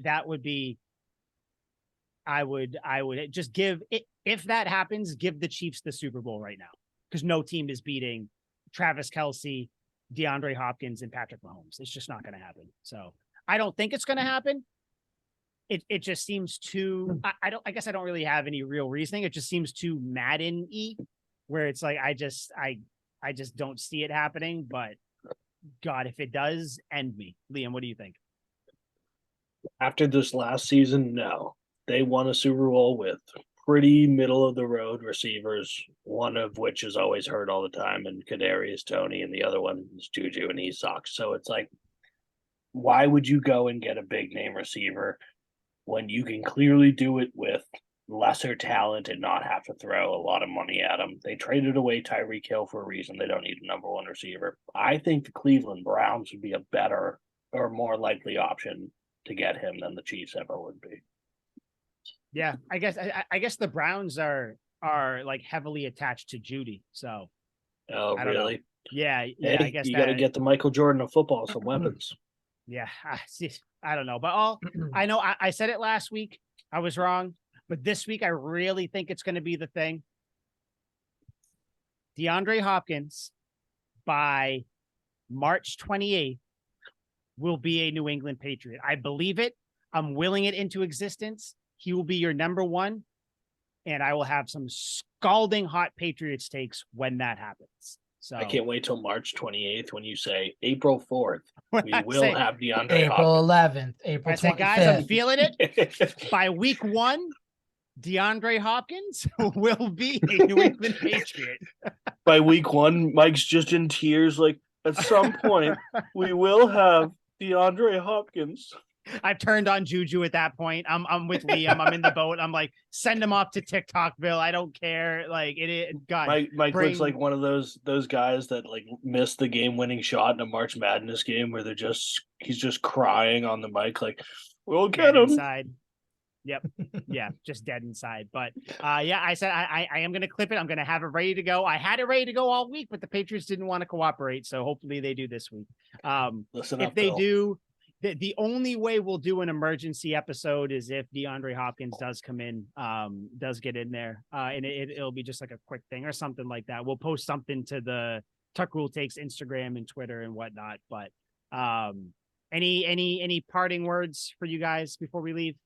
would just give it, if that happens, give the Chiefs the Super Bowl right now, because no team is beating Travis Kelce, DeAndre Hopkins, and Patrick Mahomes. It's just not going to happen. So I don't think it's going to happen. It just seems too, I guess I don't really have any real reasoning. It just seems too Madden-y, where it's like, I just don't see it happening. But God, if it does, end me. Liam, what do you think? After this last season, no. They won a Super Bowl with pretty middle of the road receivers, one of which is always hurt all the time, and Kadarius Toney, and the other one is JuJu, and he sucks. So it's like, why would you go and get a big name receiver when you can clearly do it with lesser talent and not have to throw a lot of money at them? They traded away Tyreek Hill for a reason. They don't need a number one receiver. I think the Cleveland Browns would be a better or more likely option to get him than the Chiefs ever would be. Yeah, I guess the Browns are like heavily attached to Judy. So Oh, really? Yeah, Hey, I guess you got to get the Michael Jordan of football some weapons. Yeah, I don't know, but I know I said it last week. I was wrong, but this week I really think it's going to be the thing. DeAndre Hopkins by March 28th will be a New England Patriot. I believe it. I'm willing it into existence. He will be your number one, and I will have some scalding hot Patriots takes when that happens. So I can't wait till March 28th when you say April 4th. We will have DeAndre April Hopkins. 11th, April 25th. I say, guys, I'm feeling it. By week 1, DeAndre Hopkins will be a New England Patriot. By week 1, Mike's just in tears. Like, at some point, we will have DeAndre Hopkins. I've turned on JuJu at that point. I'm with Liam. I'm in the boat. I'm like, send him off to TikTokville. I don't care. Like God. Mike looks like one of those guys that like missed the game-winning shot in a March Madness game where he's just crying on the mic, like, We'll dead get him. inside. Yep. Yeah, just dead inside. But yeah, I said I am gonna clip it. I'm gonna have it ready to go. I had it ready to go all week, but the Patriots didn't want to cooperate. So hopefully they do this week. Listen if up, they Bill. do, the only way we'll do an emergency episode is if DeAndre Hopkins does come in, does get in there. And it'll be just like a quick thing or something like that. We'll post something to the Tuck Rule Takes Instagram and Twitter and whatnot. But any parting words for you guys before we leave?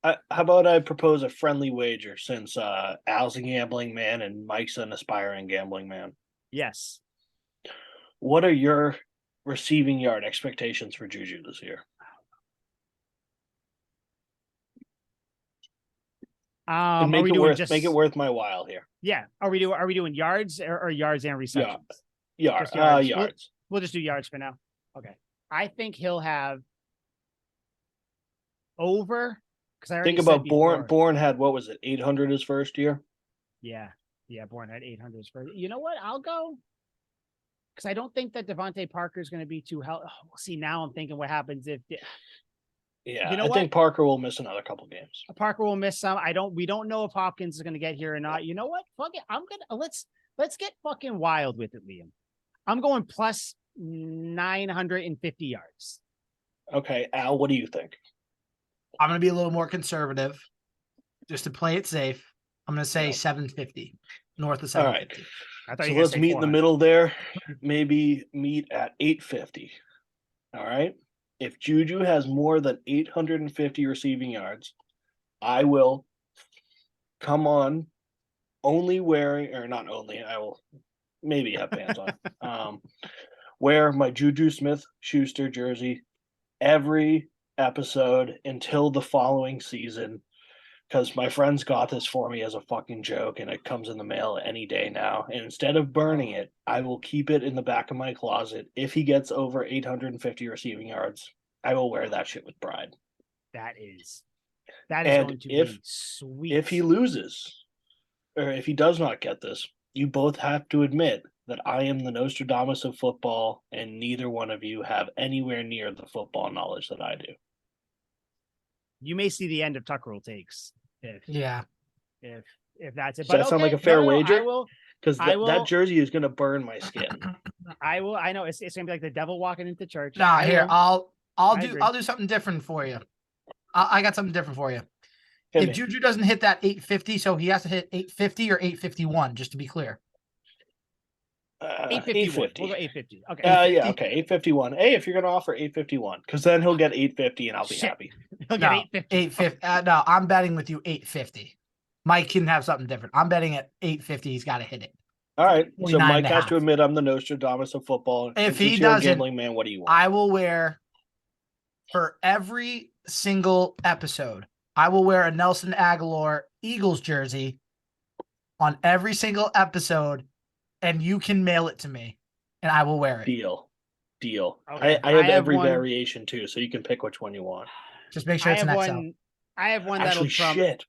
How about I propose a friendly wager since Al's a gambling man and Mike's an aspiring gambling man? Yes. What are your receiving yard expectations for JuJu this year? And make it worth my while here. Yeah. Are we doing yards or yards and receptions? Yards. Yards. We'll just do yards for now. Okay. I think he'll have over. Think about Bourne had, what was it, 800 his first year? Yeah. Bourne had 800 his first. You know what? I'll go because I don't think that Devontae Parker is going to be too healthy. Oh, see, now I'm thinking what happens if. Yeah, I think Parker will miss another couple games. Parker will miss some. We don't know if Hopkins is going to get here or not. You know what? Fuck it. Let's get fucking wild with it, Liam. I'm going plus 950 yards. Okay, Al, what do you think? I'm going to be a little more conservative just to play it safe. I'm going to say 750, north of 750. All right. So let's meet in the middle there. Maybe meet at 850. All right. If JuJu has more than 850 receiving yards, I will come on only wearing, or not only, I will maybe have pants on. Wear my JuJu Smith-Schuster jersey every episode until the following season, because my friends got this for me as a fucking joke and it comes in the mail any day now. And instead of burning it, I will keep it in the back of my closet. If he gets over 850 receiving yards, I will wear that shit with pride. That is going to be sweet. If he loses, or if he does not get this, you both have to admit that I am the Nostradamus of football and neither one of you have anywhere near the football knowledge that I do. You may see the end of Tuck Rule Takes. If that's it. Does that sound like a fair wager? Because that jersey is going to burn my skin. I will. I know it's going to be like the devil walking into church. Nah, here I'll do something different for you. I got something different for you. If JuJu doesn't hit that 850, so he has to hit 850 or 851, just to be clear. 850. We'll go 850. Okay. 850. Okay. 851. Hey, if you're going to offer 851, because then he'll get 850 and I'll be happy. He'll get 850. No, I'm betting with you 850. Mike can have something different. I'm betting at 850. He's got to hit it. All right. So Mike has to admit I'm the Nostradamus of football. If he doesn't, gambling man, what do you want? I will wear, for every single episode, I will wear a Nelson Aguilar Eagles jersey on every single episode, and you can mail it to me, and I will wear it. Deal. Okay. I have every variation too, so you can pick which one you want. Just make sure it's an XL. I have one that'll trump. Shit.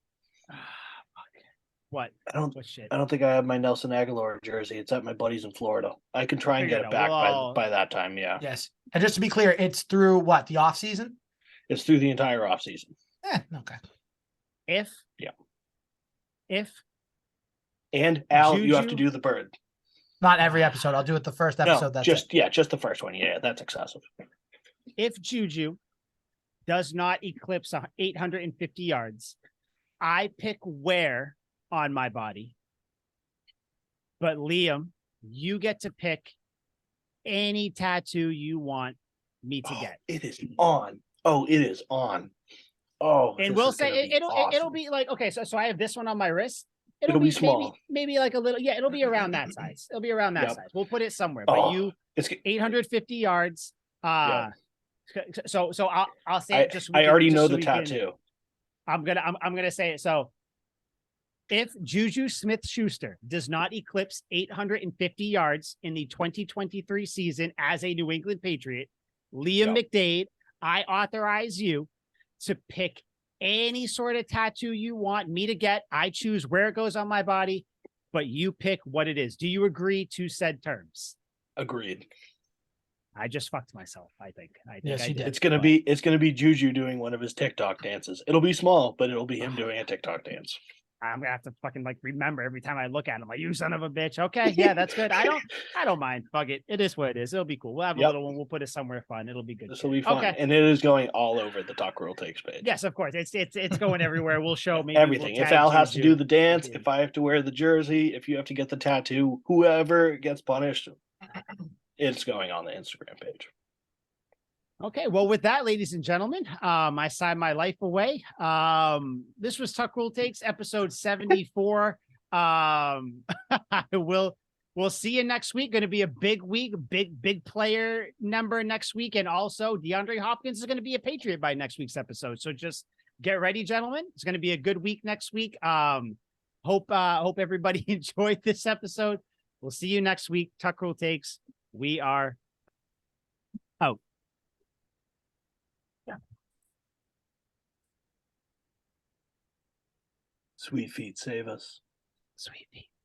What? I don't think I have my Nelson Aguilar jersey. It's at my buddy's in Florida. I can try and get it back by that time. Yeah. Yes. And just to be clear, it's through what? The off season? It's through the entire off season. Okay. And Al, JuJu, you have to do the bird. Not every episode. I'll do it the first episode. No, just the first one. Yeah, that's excessive. If JuJu does not eclipse 850 yards, I pick where on my body. But Liam, you get to pick any tattoo you want me to get. It is on. It is on. And we'll say it'll be like, okay, so I have this one on my wrist. It'll be small. Maybe like a little. Yeah, it'll be around that size. It'll be around that size. We'll put it somewhere. But it's 850 yards. So I'll say it just. I already know the tattoo. I'm gonna say it. So if JuJu Smith-Schuster does not eclipse 850 yards in the 2023 season as a New England Patriot, Liam McDade, I authorize you to pick any sort of tattoo you want me to get. I choose where it goes on my body, but you pick what it is. Do you agree to said terms? Agreed. I just fucked myself. I think Yes, I you did. It's gonna be JuJu doing one of his TikTok dances. It'll be small, but it'll be him doing a TikTok dance. I'm gonna have to fucking like remember every time I look at him. Like, you son of a bitch. Okay, yeah, that's good. I don't mind. Fuck it. It is what it is. It'll be cool. We'll have a Yep. little one. We'll put it somewhere fun. It'll be good. This will be fun, Okay. and it is going all over the Talk Rule Takes page. Yes, of course. It's going everywhere. We'll show maybe Everything. We'll If tag Al has to JuJu. do the dance, if I have to wear the jersey, if you have to get the tattoo, whoever gets punished, it's going on the Instagram page. Okay, well, with that, ladies and gentlemen, I signed my life away. This was Tuck Rule Takes, episode 74. We'll see you next week. Going to be a big week, big player number next week, and also DeAndre Hopkins is going to be a Patriot by next week's episode. So just get ready, gentlemen. It's going to be a good week next week. Hope everybody enjoyed this episode. We'll see you next week. Tuck Rule Takes. We are out. Sweet feet save us. Sweet feet.